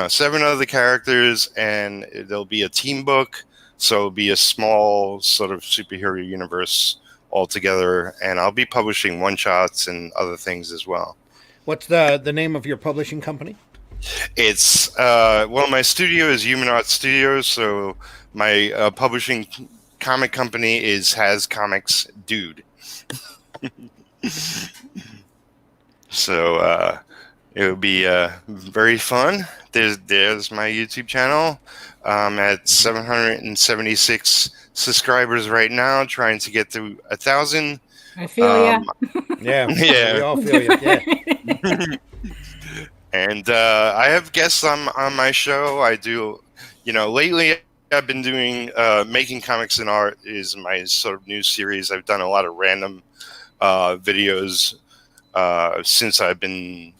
and there'll be a team book, so it'll be a small sort of superhero universe altogether, and I'll be publishing one-shots and other things as well. What's the name of your publishing company? It's my studio is Human Art Studios, so my publishing comic company is Has Comics Dude. So it'll be very fun. There's my YouTube channel. I'm at 776 subscribers right now, trying to get to 1,000. I feel ya. Yeah, Yeah. we all feel you. Yeah. And I have guests on my show. I do, lately I've been doing Making Comics and Art is my sort of new series. I've done a lot of random videos since I've been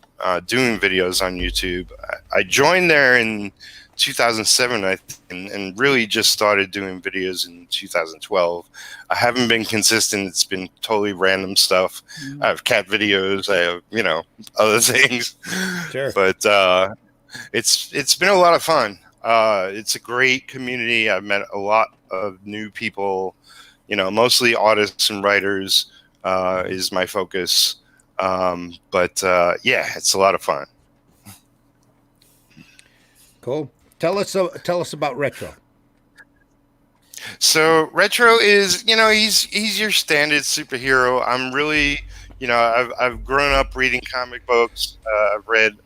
doing videos on YouTube. I joined there in 2007, and really just started doing videos in 2012. I haven't been consistent. It's been totally random stuff. I have cat videos. I have, other things. Sure. But it's been a lot of fun. It's a great community. I've met a lot of new people, mostly artists and writers is my focus. It's a lot of fun. Cool. Tell us about Retro. So Retro is, he's your standard superhero. I'm really, I've grown up reading comic books. I've read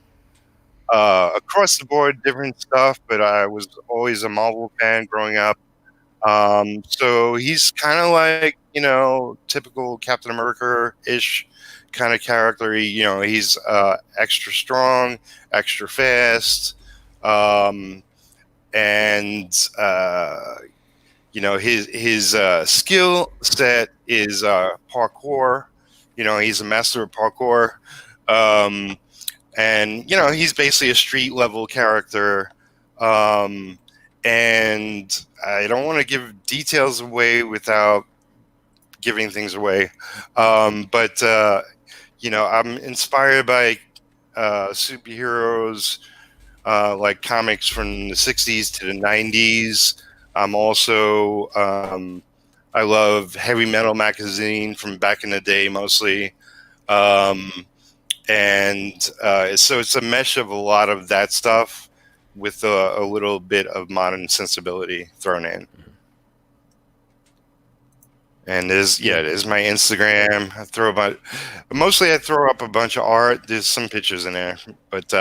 across the board different stuff, but I was always a Marvel fan growing up. So he's kind of like, typical Captain America-ish kind of character. He's extra strong, extra fast. His skill set is parkour. He's a master of parkour. He's basically a street level character. And I don't want to give details away without giving things away. I'm inspired by superheroes like comics from the 60s to the 90s. I'm also, I love Heavy Metal magazine from back in the day mostly. So it's a mesh of a lot of that stuff with a little bit of modern sensibility thrown in. And there's my Instagram. I throw up a bunch of art. There's some pictures in there, but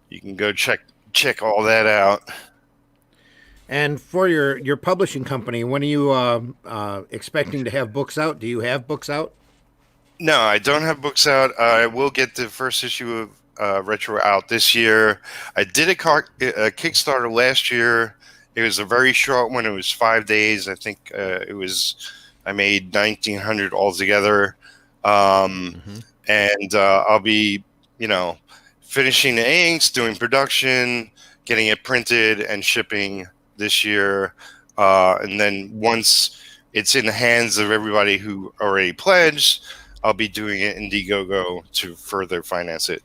you can go check all that out. And for your publishing company, when are you expecting to have books out? Do you have books out? No, I don't have books out. I will get the first issue of Retro out this year. I did a Kickstarter last year. It was a very short one. It was 5 days. I think I made 1,900 altogether. And I'll be, finishing the inks, doing production, getting it printed and shipping this year. And then once it's in the hands of everybody who already pledged, I'll be doing it in Indiegogo to further finance it.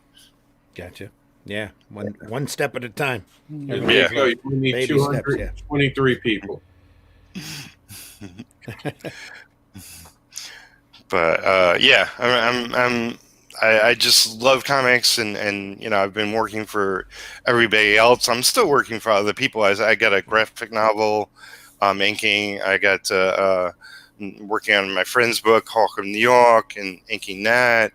Gotcha. Yeah, one step at a time. Yeah, so you need Baby 223 people. But I just love comics, and I've been working for everybody else. I'm still working for other people. I got a graphic novel I'm inking. I got working on my friend's book, Hawk of New York, and inking that.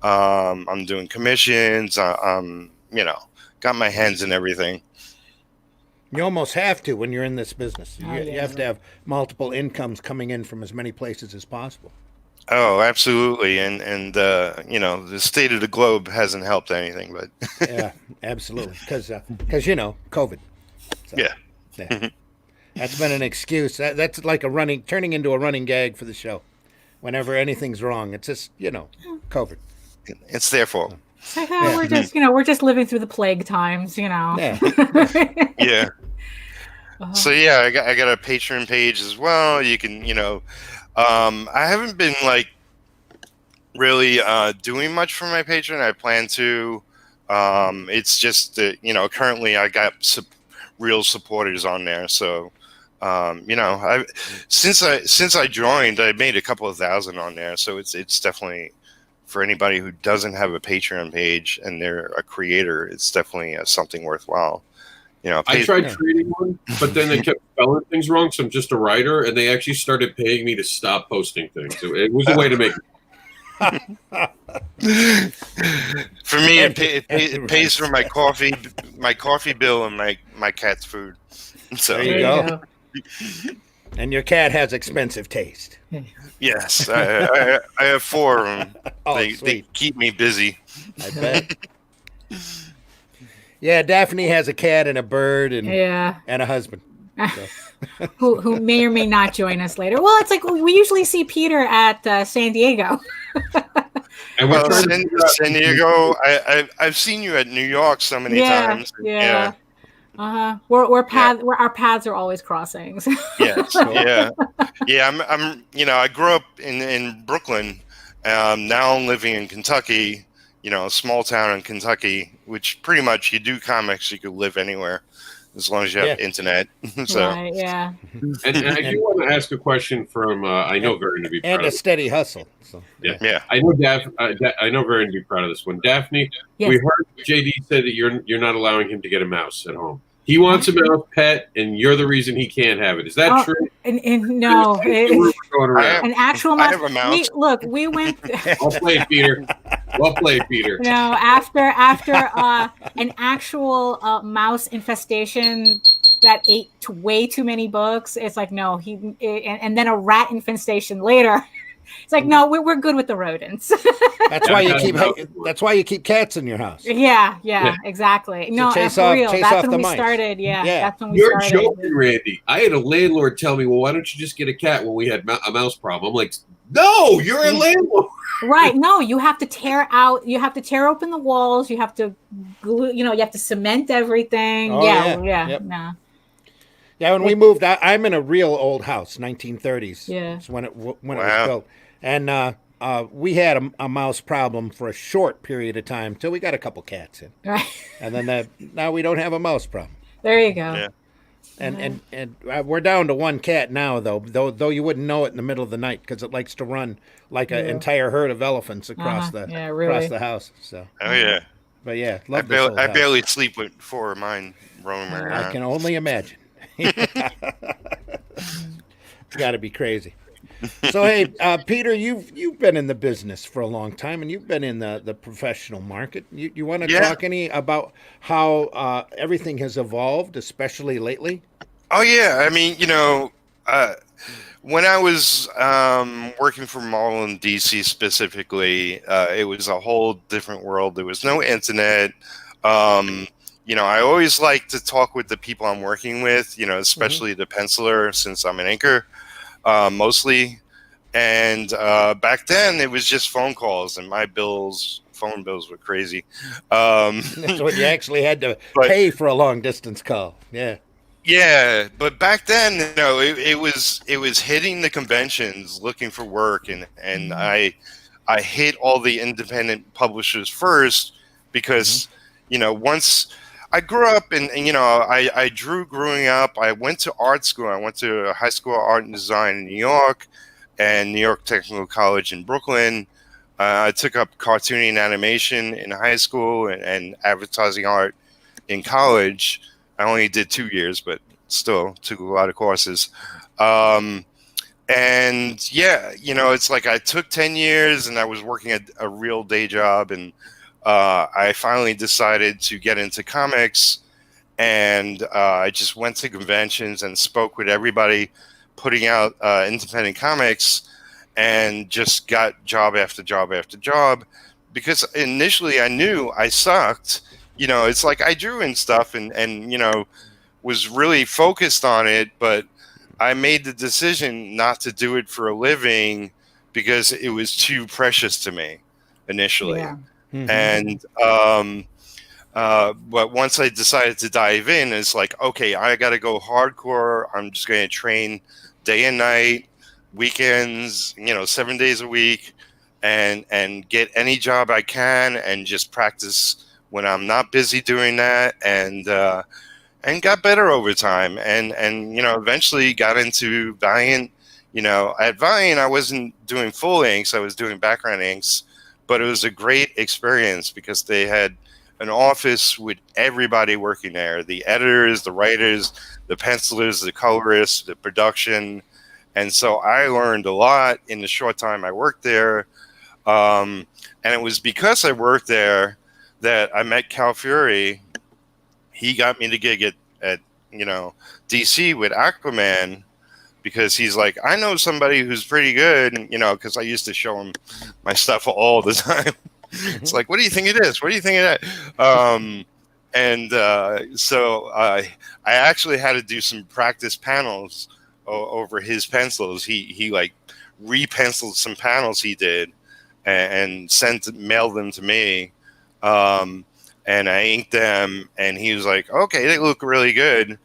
I'm doing commissions. Got my hands in everything. You almost have to when you're in this business. Oh, You have to have multiple incomes coming in from as many places as possible. Oh, absolutely. And the state of the globe hasn't helped anything, but Yeah, absolutely. Because COVID. So, yeah. That's been an excuse. That's like turning into a running gag for the show. Whenever anything's wrong, it's just, COVID. It's their fault. It's like, we're just living through the plague times, Yeah. Yeah. So yeah, I got a Patreon page as well. You can, I haven't been like really doing much for my Patreon. I plan to. It's just that currently I got real supporters on there. So, since I joined, I made a couple of thousand on there. So it's definitely, for anybody who doesn't have a Patreon page and they're a creator, it's definitely something worthwhile. I tried creating one, but then they kept spelling things wrong. So I'm just a writer, and they actually started paying me to stop posting things. So it was a way to make For me, it pays for my coffee bill, and my cat's food. So there you go. And your cat has expensive taste. Yes, I have 4 of them. Oh, they keep me busy. I bet. Yeah, Daphne has a cat and a bird and a husband. So. who may or may not join us later. Well, it's like we usually see Peter at San Diego. And well, San Diego, I've seen you at New York so many times. Yeah. Our paths are always crossing. Yes. Yeah. I grew up in Brooklyn. Now I'm living in Kentucky. A small town in Kentucky, which pretty much you do comics, you could live anywhere as long as you have internet. So right, yeah. And I do want to ask a question from I know Varian to be proud and a steady hustle. So yeah. I know I know Varian to be proud of this one. Daphne, yes. We heard JD say that you're not allowing him to get a mouse at home. He wants a mouse pet, and you're the reason he can't have it. Is that true? And no, an actual mouse. I have a mouse. We went. Well played, Peter. Well played, Peter. No, after an actual mouse infestation that ate way too many books, it's like no. And then a rat infestation later. It's like no, we're good with the rodents. That's why you keep cats in your house. Yeah, exactly. So no, chase for off, real. chase That's off when the we mice. started. Yeah, that's when we You're started. joking, Randy. I had a landlord tell me, "Well, why don't you just get a cat?" When we had a mouse problem, I'm like, "No, you're a landlord." Right? No, you have to tear open the walls. You have to glue. You have to cement everything. Oh, yeah. No. Yeah, when we moved, I'm in a real old house, 1930s. Yeah, it's when it was built, and we had a mouse problem for a short period of time till we got a couple cats in, right? And then now we don't have a mouse problem. There you go. Yeah. And we're down to one cat now, though you wouldn't know it in the middle of the night because it likes to run like an entire herd of elephants across across the house. So. Oh yeah. But yeah, I barely sleep with 4 of mine roaming around. I can only imagine. It's got to be crazy. So hey, Peter, you've been in the business for a long time, and you've been in the professional market. You want to talk about how everything has evolved, especially lately? Oh yeah, I mean, when I was working for Marvel in DC specifically, it was a whole different world. There was no internet. I always like to talk with the people I'm working with, especially the penciler, since I'm an inker, mostly. And back then, it was just phone calls, and my phone bills were crazy. That's when you actually had to pay for a long distance call. Yeah. Yeah, but back then, it was hitting the conventions, looking for work, and I hit all the independent publishers first because once I grew up and I drew growing up. I went to art school. I went to high school of art and design in New York and New York Technical College in Brooklyn. I took up cartooning and animation in high school and advertising art in college. I only did 2 years, but still took a lot of courses. And And yeah, it's like I took 10 years and I was working a real day job, and I finally decided to get into comics, and I just went to conventions and spoke with everybody putting out independent comics, and just got job after job after job, because initially I knew I sucked. It's like I drew and stuff, and was really focused on it, but I made the decision not to do it for a living because it was too precious to me initially. Yeah. And but once I decided to dive in, it's like, okay, I got to go hardcore. I'm just going to train day and night, weekends, 7 days a week, and get any job I can, and just practice when I'm not busy doing that, and got better over time, and eventually got into Valiant. At Valiant I wasn't doing full inks, I was doing background inks, but it was a great experience because they had an office with everybody working there, the editors, the writers, the pencilers, the colorists, the production. And so I learned a lot in the short time I worked there. And it was because I worked there that I met Cal Fury. He got me the gig at DC with Aquaman, because he's like, I know somebody who's pretty good, because I used to show him my stuff all the time. It's like, what do you think of this? What do you think of that? So I actually had to do some practice panels over his pencils. He like repenciled some panels he did and mailed them to me. And I inked them, and he was like, okay, they look really good.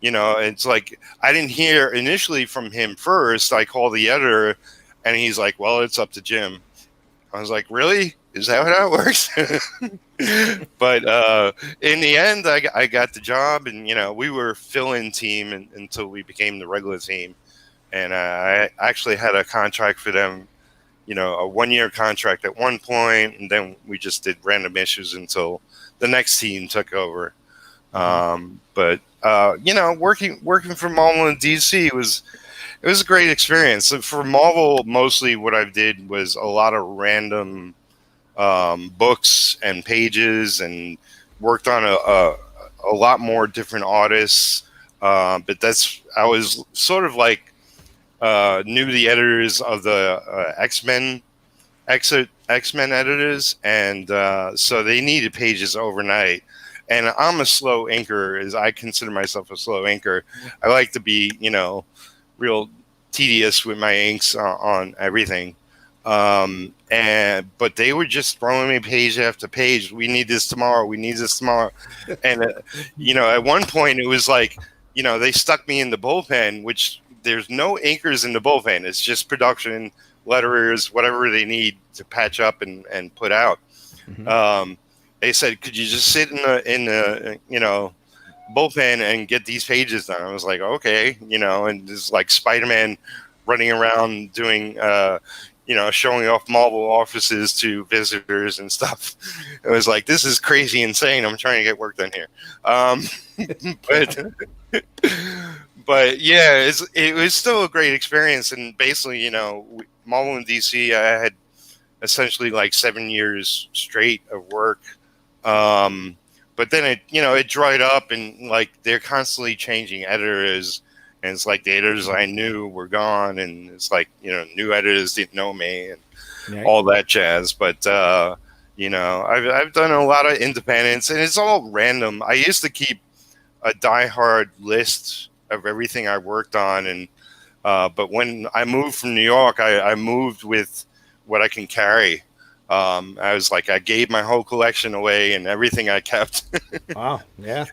It's like, I didn't hear initially from him first. I called the editor, and he's like, well, it's up to Jim. I was like, really? Is that how it works? But in the end, I got the job, and, we were fill-in team until we became the regular team. And I actually had a contract for them, a 1-year contract at one point, and then we just did random issues until the next team took over. But working for Marvel and DC was a great experience. So for Marvel, mostly what I did was a lot of random books and pages, and worked on a lot more different artists. But I was sort of like knew the editors of the X-Men editors, and so they needed pages overnight. And I'm a slow inker, as I consider myself a slow inker. I like to be, real tedious with my inks on everything. But they were just throwing me page after page. We need this tomorrow. We need this tomorrow. And, at one point it was like, they stuck me in the bullpen, which there's no inkers in the bullpen. It's just production, letterers, whatever they need to patch up and put out. They said, could you just sit in the bullpen and get these pages done? I was like, okay, and there's like Spider-Man running around doing, showing off Marvel offices to visitors and stuff. It was like, this is crazy insane. I'm trying to get work done here. But yeah, it was still a great experience. And basically, Marvel and DC, I had essentially like 7 years straight of work. But then it dried up, and like they're constantly changing editors, and it's like the editors I knew were gone, and it's like, new editors didn't know me and all that jazz. But I've done a lot of independents, and it's all random. I used to keep a diehard list of everything I worked on, and but when I moved from New York, I moved with what I can carry. I was like, I gave my whole collection away and everything I kept. Wow. Yeah.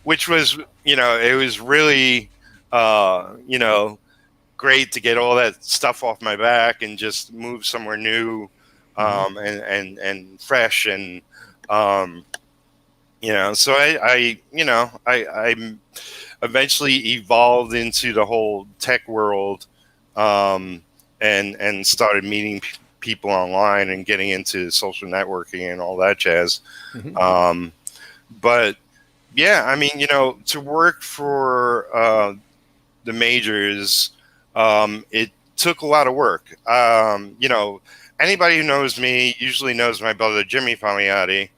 Which was, it was really, great to get all that stuff off my back and just move somewhere new, and fresh. And, so I eventually evolved into the whole tech world, and started meeting people online and getting into social networking and all that jazz. But yeah, I mean, to work for the majors, It took a lot of work. Anybody who knows me usually knows my brother Jimmy Palmigatti.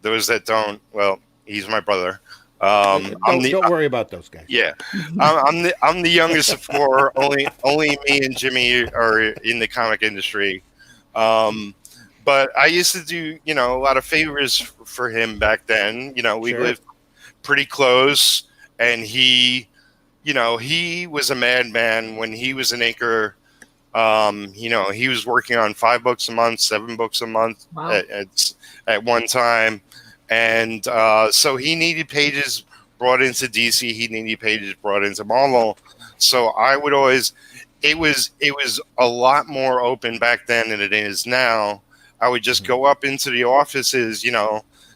Those that don't, well, he's my brother. Don't worry about those guys. Yeah, I'm the youngest of four. Only me and Jimmy are in the comic industry. But I used to do a lot of favors for him back then. We lived pretty close, and he was a madman when he was an inker. He was working on 5 books a month, 7 books a month at one time. And so he needed pages brought into DC. He needed pages brought into Marvel. So I would always, it was a lot more open back then than it is now. I would just go up into the offices,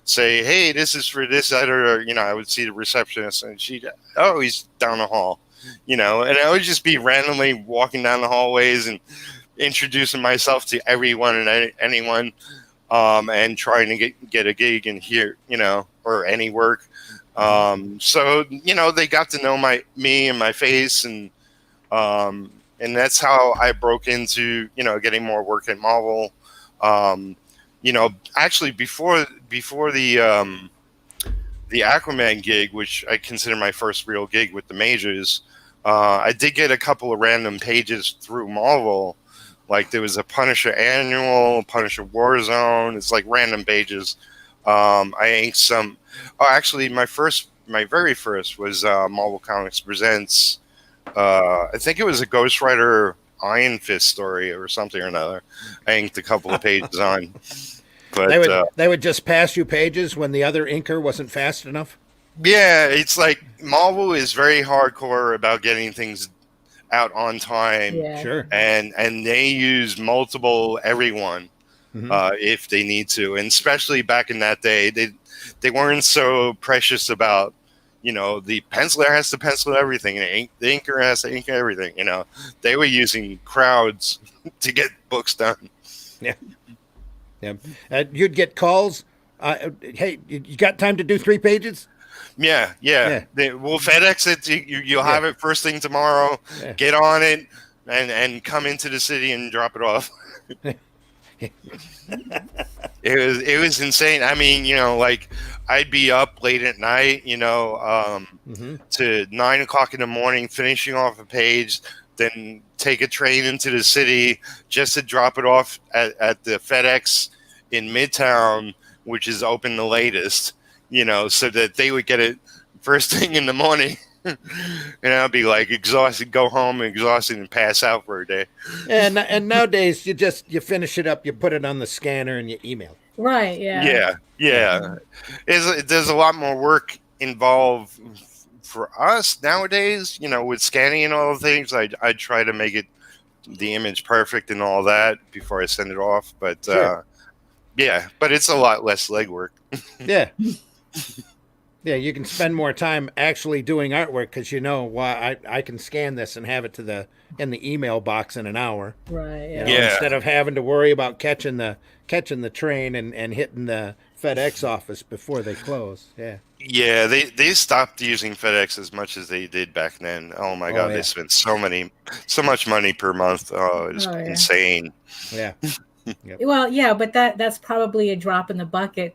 say, hey, this is for this editor. I would see the receptionist and he's down the hall, and I would just be randomly walking down the hallways and introducing myself to everyone and anyone. And trying to get a gig in here, or any work. So they got to know me and my face, and that's how I broke into getting more work at Marvel. Actually before the Aquaman gig, which I consider my first real gig with the majors, I did get a couple of random pages through Marvel. Like there was a Punisher Annual, Punisher Warzone. It's like random pages. I inked some. Oh, actually, my very first was Marvel Comics Presents. I think it was a Ghost Rider Iron Fist story or something or another. I inked a couple of pages on. But they would just pass you pages when the other inker wasn't fast enough. Yeah, it's like Marvel is very hardcore about getting things out on time. Yeah. Sure. And they use multiple everyone if they need to, and especially back in that day, they weren't so precious about the penciler has to pencil everything, and the inker has to ink everything. They were using crowds to get books done. Yeah. You'd get calls. Hey, you got time to do 3 pages? Yeah. We'll FedEx it. You'll have it first thing tomorrow. Yeah. Get on it and come into the city and drop it off. It was insane. I mean, like I'd be up late at night, to 9 o'clock in the morning, finishing off a page, then take a train into the city just to drop it off at the FedEx in Midtown, which is open the latest. So that they would get it first thing in the morning. And I'd be like exhausted, go home exhausted and pass out for a day. And nowadays you finish it up, you put it on the scanner and you email. Right, yeah. Yeah. There's a lot more work involved for us nowadays, with scanning and all the things. I try to make the image perfect and all that before I send it off. But sure. But it's a lot less legwork. Yeah. Yeah, you can spend more time actually doing artwork because I can scan this and have it in the email box in an hour. Right. Yeah. Instead of having to worry about catching the train and hitting the FedEx office before they close. Yeah. Yeah, they stopped using FedEx as much as they did back then. Oh my God, yeah. They spent so much money per month. Oh, it's insane. Yeah. Yep. Well, yeah, but that's probably a drop in the bucket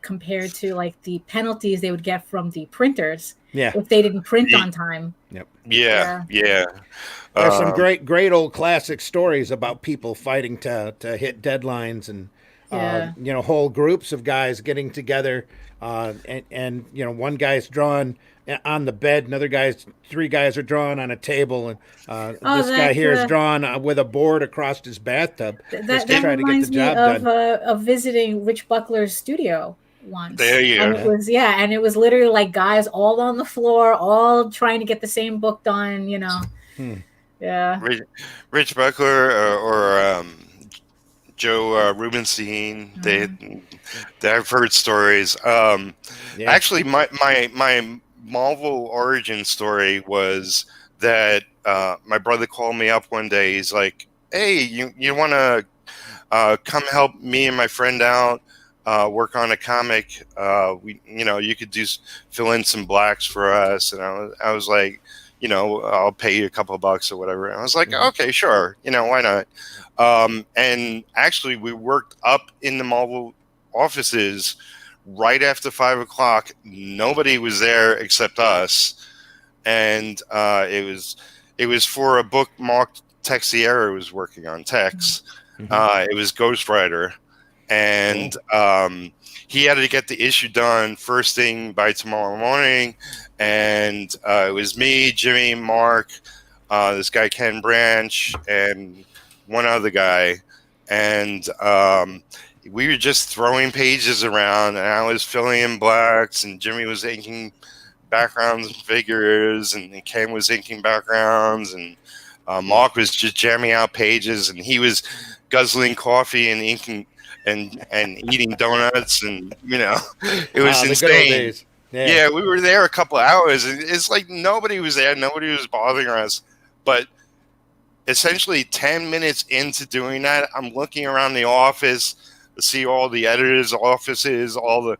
compared to like the penalties they would get from the printers if they didn't print on time. Yep. Yeah. There's some great old classic stories about people fighting to hit deadlines and whole groups of guys getting together and one guy's drawn on the bed, 3 guys are drawn on a table, and this guy here is drawn with a board across his bathtub just to try to get the job done. Of visiting Rich Buckler's studio once. There you go. And it was literally like guys all on the floor, all trying to get the same book done. Yeah. Rich Buckler or Joe Rubenstein. I've heard stories. Actually, my Marvel origin story was that my brother called me up one day. He's like, "Hey, you want to come help me and my friend out, work on a comic? You could fill in some blacks for us." And I was like, I'll pay you a couple of bucks or whatever. And I was like, okay, sure. Why not? And actually, we worked up in the Marvel offices right after 5 o'clock. Nobody was there except us. And it was for a book Mark Texiera was working on, Tex. It was Ghost Rider. And he had to get the issue done first thing by tomorrow morning. And it was me, Jimmy, Mark, this guy Ken Branch, and one other guy. And we were just throwing pages around, and I was filling in blacks, and Jimmy was inking backgrounds and figures, and Ken was inking backgrounds, and Mark was just jamming out pages, and he was guzzling coffee and inking and eating donuts, and it was insane. Yeah, we were there a couple of hours, and it's like nobody was there, nobody was bothering us. But essentially 10 minutes into doing that, I'm looking around the office to see all the editors' offices, all the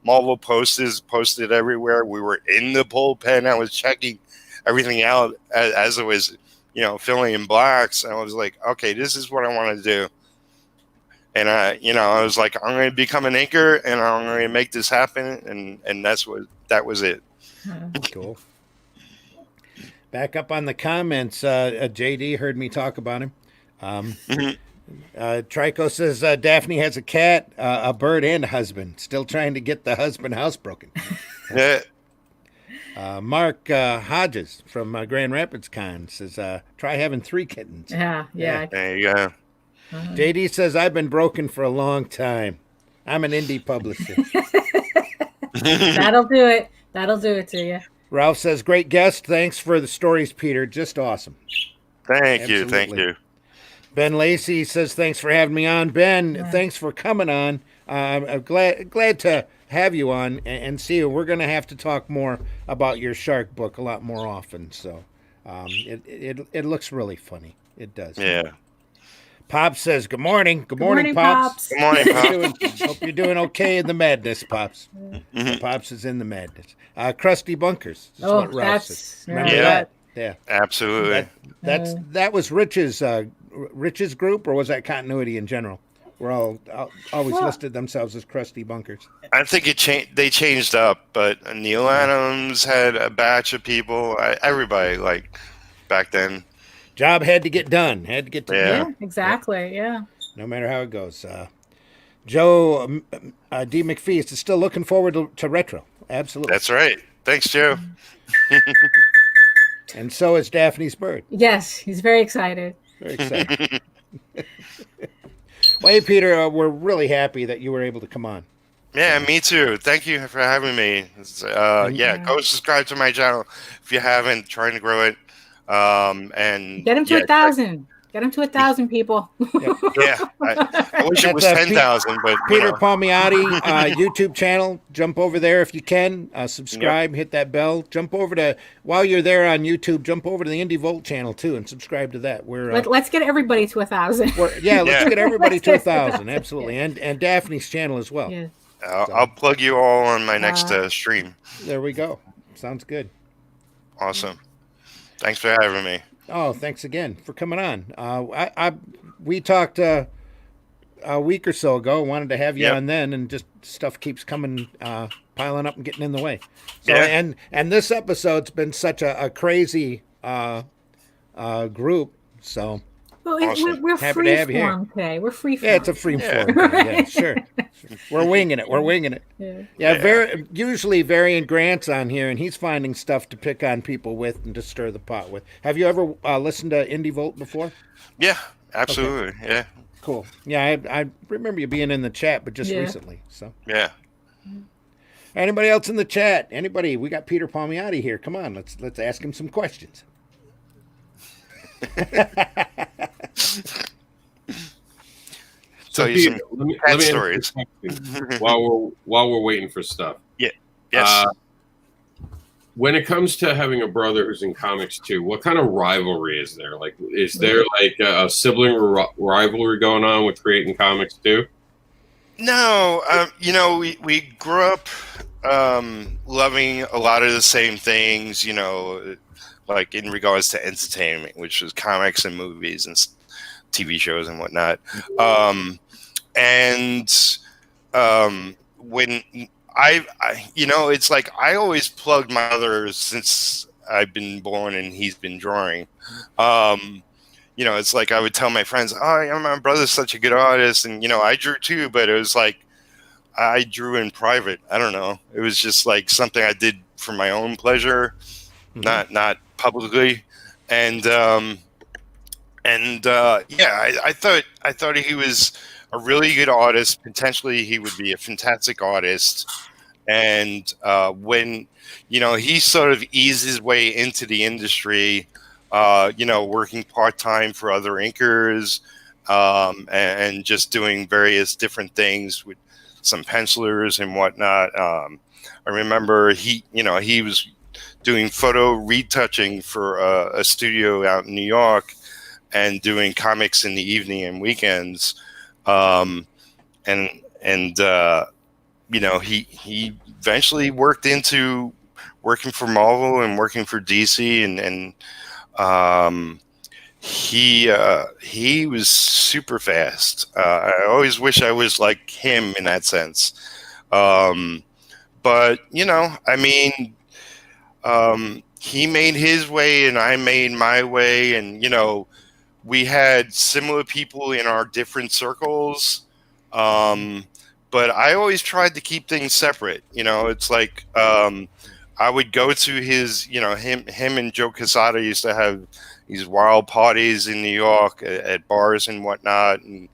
Marvel posters posted everywhere. We were in the bullpen. I was checking everything out as it was, filling in blacks. And I was like, okay, this is what I want to do. And I was like, I'm going to become an inker, and I'm going to make this happen. And that was it. Cool. Back up on the comments, JD heard me talk about him. Trico says Daphne has a cat, a bird, and a husband. Still trying to get the husband housebroken. Mark Hodges from Grand Rapids Con says, try having 3 kittens. Yeah. There you go. JD says, I've been broken for a long time. I'm an indie publisher. That'll do it. That'll do it to you. Ralph says, great guest. Thanks for the stories, Peter. Just awesome. Thank you. Ben Lacey says, thanks for having me on. Ben, thanks for coming on. I'm glad to have you on and see you. We're going to have to talk more about your shark book a lot more often. So it looks really funny. It does. Yeah. Pops says, good morning. Good morning, Pops. Good morning, Pops. Hope you're doing okay in the madness, Pops. Pops is in the madness. Krusty Bunkers. That's what Ralph says. Remember that? Yeah. Absolutely. That was Rich's group, or was that Continuity in general? We're always listed themselves as Krusty Bunkers. I think they changed up, but Neil Adams had a batch of people. Everybody, like, back then. Job had to get done. Done. Yeah, exactly. Yeah. No matter how it goes. Joe D. McPhee is still looking forward to retro. Absolutely. That's right. Thanks, Joe. And so is Daphne's bird. Yes, he's very excited. Very excited. Well, hey, Peter, we're really happy that you were able to come on. Yeah, me too. Thank you for having me. Go subscribe to my channel if you haven't. Trying to grow it. And get him to 1,000. Get him to 1,000 people. I wish it was 10,000, but Peter Palmigatti YouTube channel. Jump over there if you can. Subscribe, hit that bell. Jump over to while you're there on YouTube. Jump over to the Indie Volt channel too and subscribe to that. Let's get everybody to 1,000. Let's get everybody to 1,000. Absolutely, and Daphne's channel as well. Yeah. I'll plug you all on my next stream. There we go. Sounds good. Awesome. Thanks for having me. Oh, thanks again for coming on. We talked a week or so ago. Wanted to have you on then, and just stuff keeps coming, piling up and getting in the way. So, and this episode's been such a crazy group. So, we're free form today. We're free form. Yeah, it's a free form. Yeah, sure. We're winging it. Usually Varian Grant's on here, and he's finding stuff to pick on people with and to stir the pot with. Have you ever listened to Indie Volt before? Yeah, absolutely. Okay. Yeah. Cool. Yeah, I remember you being in the chat, but just recently. So. Yeah. Anybody else in the chat? Anybody? We got Peter Palmigatti here. Come on, let's ask him some questions. So Peter, let me stories while we're waiting for stuff. Yeah. Yes. When it comes to having a brother who's in comics too, what kind of rivalry is there? Like, is there like a sibling rivalry going on with creating comics too? No, we grew up loving a lot of the same things. like in regards to entertainment, which was comics and movies and TV shows and whatnot. When you know, it's like I always plugged my brother since I've been born and he's been drawing. You know, it's like I would tell my friends, "Oh, yeah, my brother's such a good artist," and you know, I drew too, but it was like I drew in private. I don't know. It was just like something I did for my own pleasure, not publicly. And yeah, I thought he was a really good artist. Potentially, he would be a fantastic artist. And when you know he sort of eased his way into the industry, you know, working part-time for other inkers, and just doing various different things with some pencilers and whatnot. I remember he was doing photo retouching for a studio out in New York and doing comics in the evening and weekends. And you know, he eventually worked into working for Marvel and working for DC, and he was super fast. I always wish I was like him in that sense. But you know, I mean, he made his way and I made my way, and you know, we had similar people in our different circles. But I always tried to keep things separate. You know, it's like I would go to his, you know, him and Joe Quesada used to have these wild parties in New York at bars and whatnot, and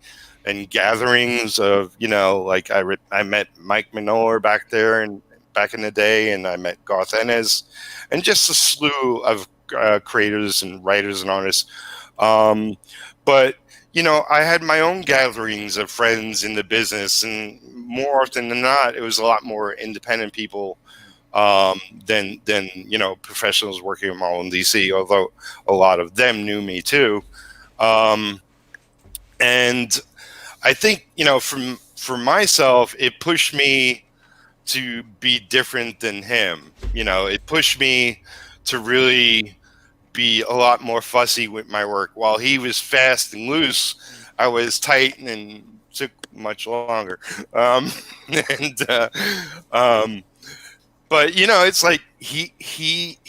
gatherings of, you know, like I met Mike Minoler back there and back in the day, and I met Garth Ennis, and just a slew of creators and writers and artists. But you know, I had my own gatherings of friends in the business, and more often than not, it was a lot more independent people than you know, professionals working at Marvel and DC. Although a lot of them knew me too, and I think, you know, for myself, it pushed me to be different than him. You know, it pushed me to really be a lot more fussy with my work. While he was fast and loose, I was tight and took much longer. But you know, it's like he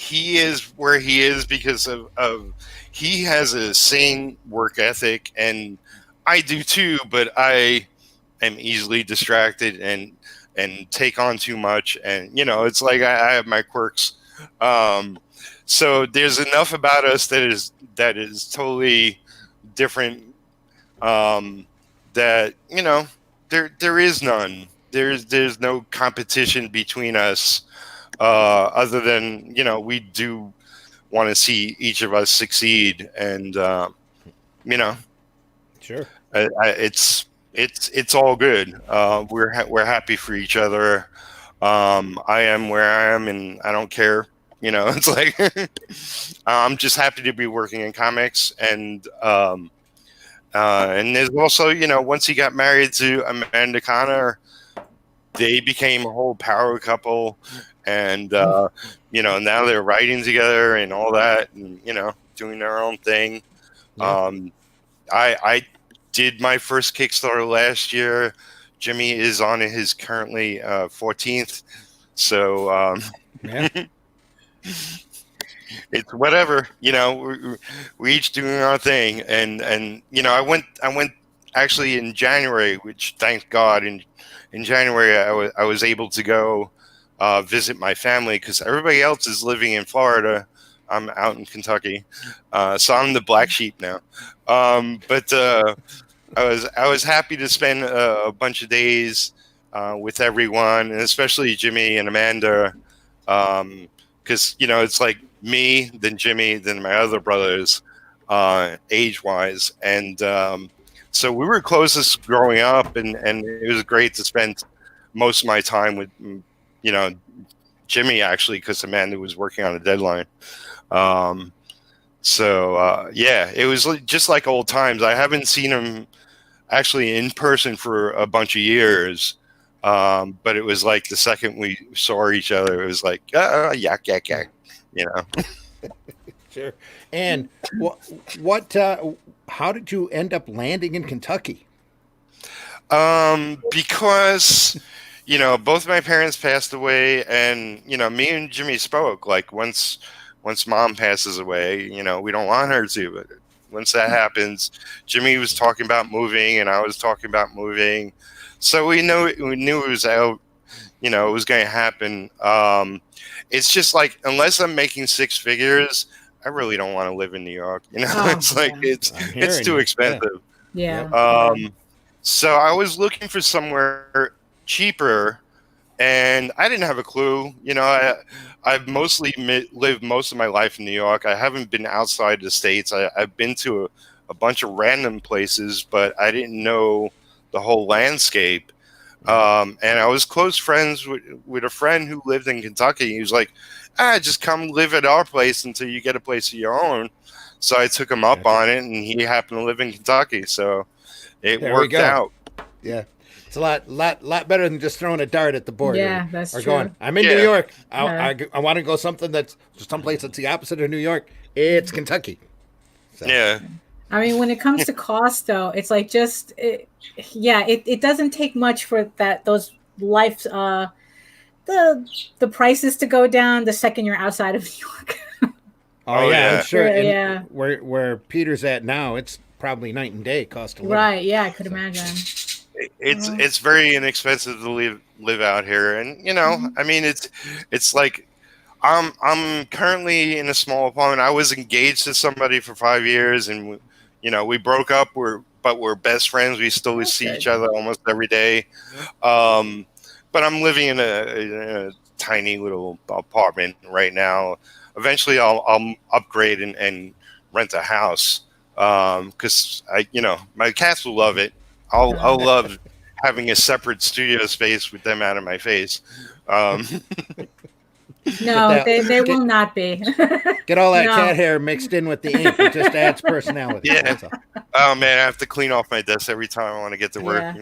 is where he is because of he has a sane work ethic, and I do too. But I am easily distracted and take on too much, and you know, it's like I have my quirks. So there's enough about us that is totally different, that, you know, there is none. There's no competition between us, other than, you know, we do want to see each of us succeed, and you know, Sure, it's all good. We're happy for each other. I am where I am, and I don't care. You know, it's like I'm just happy to be working in comics, and there's also, you know, once he got married to Amanda Connor, they became a whole power couple, and you know, now they're writing together and all that, and you know, doing their own thing. Yeah. I did my first Kickstarter last year. Jimmy is on his currently 14th, so Yeah. it's whatever, you know, we each doing our thing, and you know, I went actually in January, which thank God in January I was able to go visit my family, because everybody else is living in Florida. I'm out in Kentucky, so I'm the black sheep now. But I was happy to spend a bunch of days with everyone, and especially Jimmy and Amanda, because you know, it's like me, then Jimmy, then my other brothers, age-wise, and so we were closest growing up, and it was great to spend most of my time with, you know, Jimmy, actually, because Amanda was working on a deadline. So yeah, it was just like old times. I haven't seen him actually in person for a bunch of years, but it was like the second we saw each other, it was like yak yak yak, you know. Sure. And how did you end up landing in Kentucky? Because, both my parents passed away, and, me and Jimmy spoke. Like, once mom passes away, we don't want her to, but once that happens, Jimmy was talking about moving, and I was talking about moving. So we knew it was out, it was going to happen. It's just like, unless I'm making six figures, I really don't want to live in New York. It's like, it's too expensive. Yeah. So I was looking for somewhere cheaper, and I didn't have a clue. I've mostly lived most of my life in New York. I haven't been outside the States. I've been to a bunch of random places, but I didn't know the whole landscape. And I was close friends with a friend who lived in Kentucky. He was like, just come live at our place until you get a place of your own. So I took him up on it, and he happened to live in Kentucky. So it worked out. Yeah. It's a lot better than just throwing a dart at the board. Yeah, that's true. Going, I'm in New York. I want to go someplace that's the opposite of New York. It's Kentucky. So. Yeah. I mean, when it comes to cost, though, it's like it doesn't take much for those life the prices to go down the second you're outside of New York. I'm sure. Yeah. Where Peter's at now, it's probably night and day cost of living. Right. Yeah, I could imagine. It's very inexpensive to live out here, and I mean, it's like I'm currently in a small apartment. I was engaged to somebody for 5 years, and we broke up. But we're best friends. We still see each other almost every day. But I'm living in a tiny little apartment right now. Eventually, I'll upgrade and rent a house because my cats will love it. I'll love having a separate studio space with them out of my face. No, they will not be. Get all that cat hair mixed in with the ink. It just adds personality. Yeah. Oh man, I have to clean off my desk every time I want to get to work.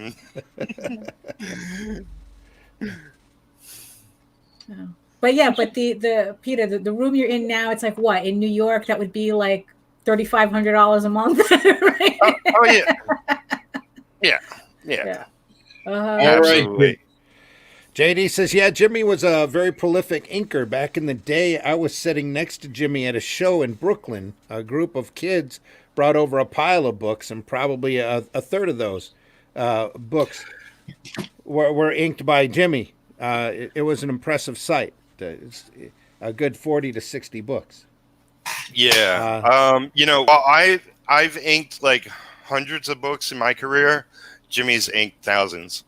Yeah. But the Peter, the room you're in now, it's like what in New York that would be like $3,500 a month, right? Yeah. Absolutely. JD says, yeah, Jimmy was a very prolific inker. Back in the day, I was sitting next to Jimmy at a show in Brooklyn. A group of kids brought over a pile of books, and probably a third of those books were inked by Jimmy. It was an impressive sight. A good 40 to 60 books. Yeah. I've inked like hundreds of books in my career. Jimmy's inked thousands.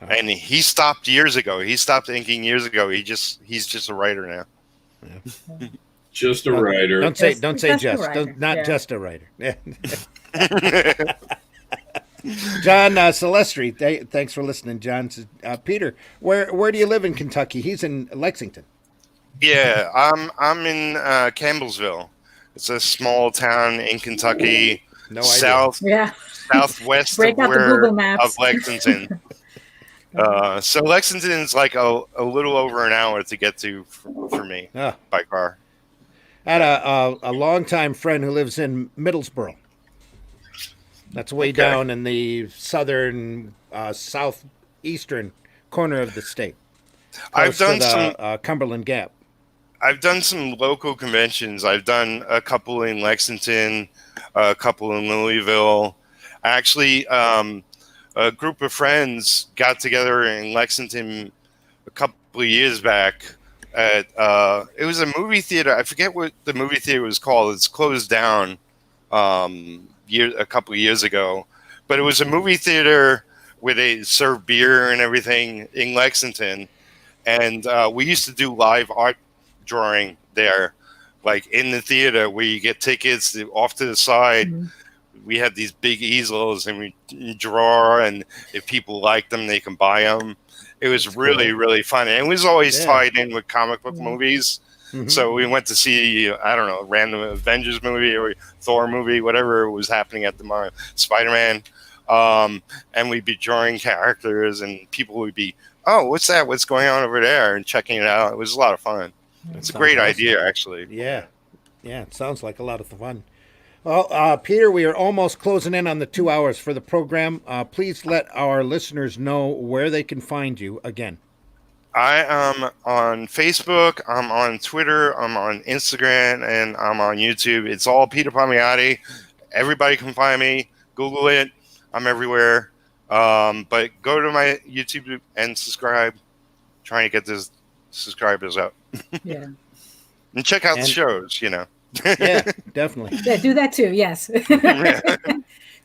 And he stopped years ago. He stopped inking years ago. He's just a writer now. Yeah. Just a writer. Don't say just. Not just a writer. John Celestri, thanks for listening, John. Peter, where do you live in Kentucky? He's in Lexington. Yeah, I'm in Campbellsville. It's a small town in Kentucky, southwest of Lexington. So Lexington's like a little over an hour to get to for me by car. I had a longtime friend who lives in Middlesboro. That's way down in the southern, southeastern corner of the state. I've done some Cumberland Gap. I've done some local conventions. I've done a couple in Lexington, a couple in Louisville. Actually, a group of friends got together in Lexington a couple of years back at it was a movie theater. I forget what the movie theater was called. It's closed down a couple of years ago, but it was a movie theater where they served beer and everything in Lexington, and we used to do live art drawing there, like in the theater where you get tickets off to the side. Mm-hmm. We had these big easels and we draw, and if people like them, they can buy them. It was really, really fun. And it was always tied in with comic book movies. Mm-hmm. So we went to see, I don't know, a random Avengers movie or Thor movie, whatever was happening at the moment, Spider-Man. And we'd be drawing characters, and people would be, oh, what's that? What's going on over there? And checking it out. It was a lot of fun. It's a great idea, actually. Yeah. Yeah, it sounds like a lot of fun. Well, Peter, we are almost closing in on the 2 hours for the program. Please let our listeners know where they can find you again. I am on Facebook, I'm on Twitter, I'm on Instagram, and I'm on YouTube. It's all Peter Palmigatti. Everybody can find me. Google it. I'm everywhere. But go to my YouTube and subscribe. Trying to get those subscribers up. Yeah. And check out the shows, you know. Yeah, definitely. Yeah, do that too. Yes.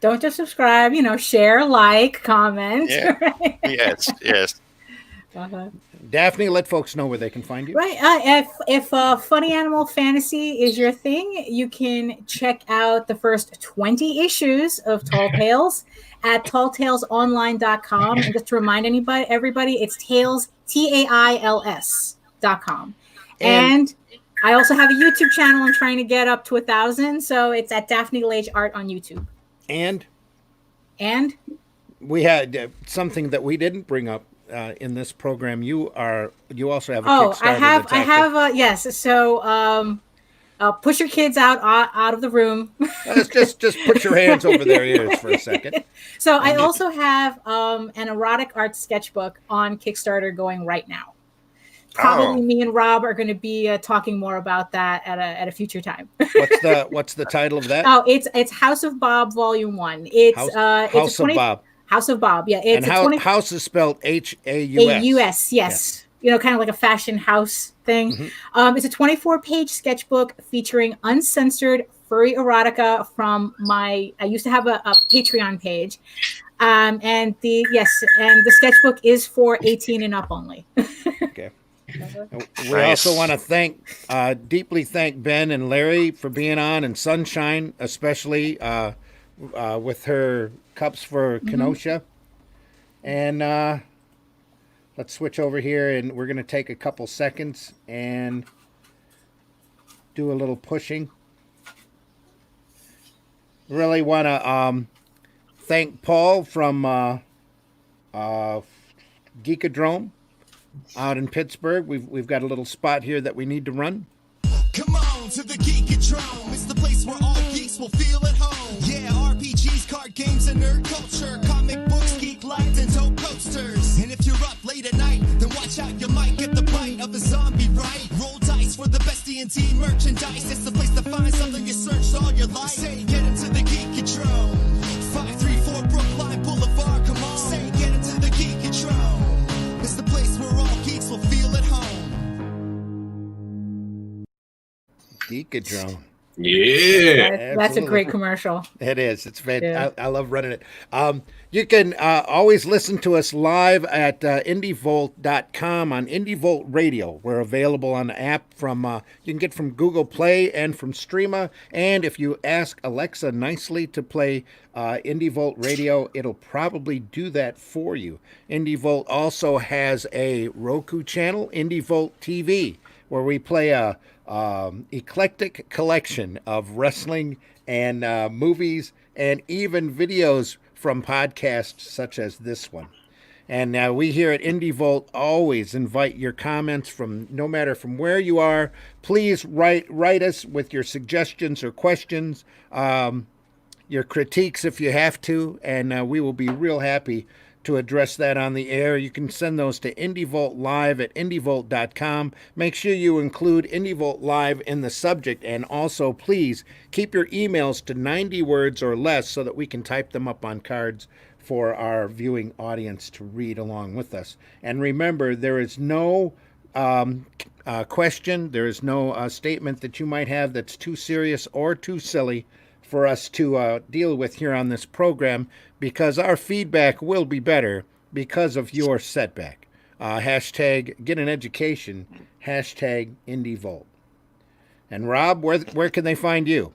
Don't just subscribe. You know, share, like, comment. Yeah. Right? Yes. Uh-huh. Daphne, let folks know where they can find you. Right. If funny animal fantasy is your thing, you can check out the first 20 issues of Tall Tales at talltalesonline.com. And just to remind everybody, it's Tales, TAILS.com. And I also have a YouTube channel. I'm trying to get up to 1,000. So it's at Daphne Lage Art on YouTube. And we had something that we didn't bring up in this program. You also have a Kickstarter. Yes. So push your kids out of the room. just put your hands over their ears for a second. So I also have an erotic art sketchbook on Kickstarter going right now. Probably me and Rob are going to be talking more about that at a future time. What's the title of that? Oh, it's House of Bob Volume 1. House of Bob. House of Bob. Yeah, it's House is spelled H-A-U-S. A-U-S, yes. You know, kind of like a fashion house thing. Mm-hmm. It's a 24-page sketchbook featuring uncensored furry erotica from I used to have a Patreon page. And the sketchbook is for 18 and up only. Okay. We also want to deeply thank Ben and Larry for being on, and Sunshine, especially with her cups for Kenosha. And let's switch over here, and we're going to take a couple seconds and do a little pushing. Really want to thank Paul from Geekadrome out in Pittsburgh. We've got a little spot here that we need to run. Come on to the Geekadrome. It's the place where all geeks will feel at home. Yeah, RPGs, card games, and nerd culture. Comic books, geek lights, and dope posters. And if you're up late at night, then watch out, you might get the bite of a zombie, right? Roll dice for the best D&D merchandise. It's the place to find something you searched all your life. Say, get into the Geekadrome. 534 Brookline Boulevard, come on. Say, get into the Geekadrome. It's the place where all geeks will feel at home. Geekadrome. Yeah. That's a great commercial. It is. It's fantastic. I love running it. You can always listen to us live at indievolt.com on Indievolt Radio. We're available on the app you can get from Google Play and from Streama. And if you ask Alexa nicely to play Indievolt Radio, it'll probably do that for you. Indievolt also has a Roku channel, Indievolt TV, where we play a eclectic collection of wrestling and movies and even videos from podcasts such as this one. And we here at Indievolt always invite your comments from no matter from where you are. Please write us with your suggestions or questions, your critiques if you have to, and we will be real happy to address that on the air. You can send those to Indievolt Live at indievolt.com. Make sure you include Indievolt Live in the subject, and also please keep your emails to 90 words or less so that we can type them up on cards for our viewing audience to read along with us. And remember, there is no question, there is no statement that you might have that's too serious or too silly for us to deal with here on this program, because our feedback will be better because of your setback. Hashtag get an education, hashtag Indievolt. And Rob, where can they find you?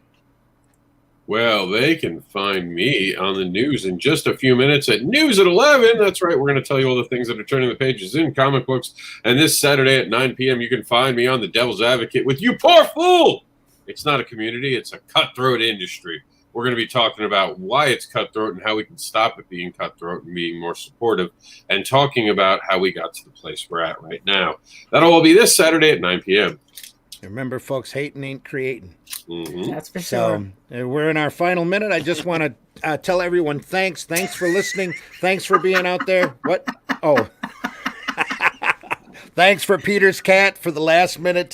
Well, they can find me on the news in just a few minutes at News at 11. That's right. We're going to tell you all the things that are turning the pages in comic books. And this Saturday at 9 p.m., you can find me on The Devil's Advocate with You Poor Fool. It's not a community. It's a cutthroat industry. We're going to be talking about why it's cutthroat and how we can stop it being cutthroat and being more supportive, and talking about how we got to the place we're at right now. That'll all be this Saturday at 9 p.m. Remember, folks, hating ain't creating. Mm-hmm. That's for sure. So we're in our final minute. I just want to tell everyone thanks. Thanks for listening. Thanks for being out there. What? Oh. Thanks for Peter's cat for the last minute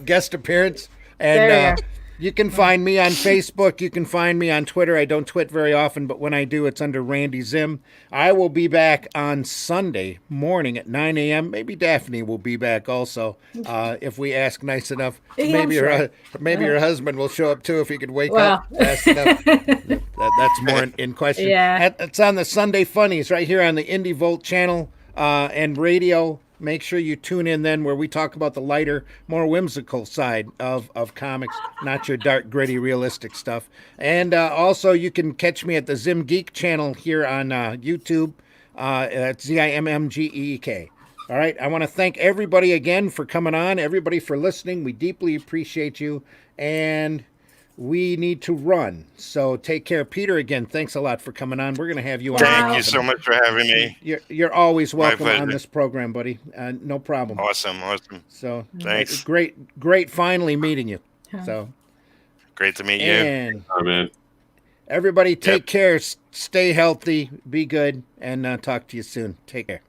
guest appearance. And you can find me on Facebook. You can find me on Twitter. I don't twit very often, but when I do, it's under Randy Zimm. I will be back on Sunday morning at 9 a.m. Maybe Daphne will be back also, if we ask nice enough. Yeah, maybe your husband will show up too if he could wake up fast enough. That's more in question. Yeah. It's on the Sunday Funnies right here on the Indie Volt channel and radio. Make sure you tune in then where we talk about the lighter, more whimsical side of comics, not your dark, gritty, realistic stuff. And also you can catch me at the Zimm Geek channel here on YouTube. That's ZIMMGEEK. All right. I want to thank everybody again for coming on, everybody for listening. We deeply appreciate you. And we need to run. So take care. Peter, again, thanks a lot for coming on. We're going to have you on. Thank you so much for having me. You're always welcome pleasure. on this program, buddy. No problem. Awesome. So Thanks. Great finally meeting you. So great to meet you. And Amen. everybody take care. Stay healthy. Be good. And talk to you soon. Take care.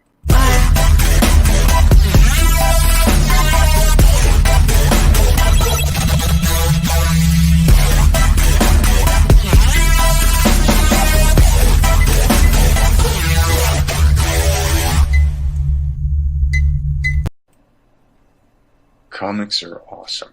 Comics are awesome.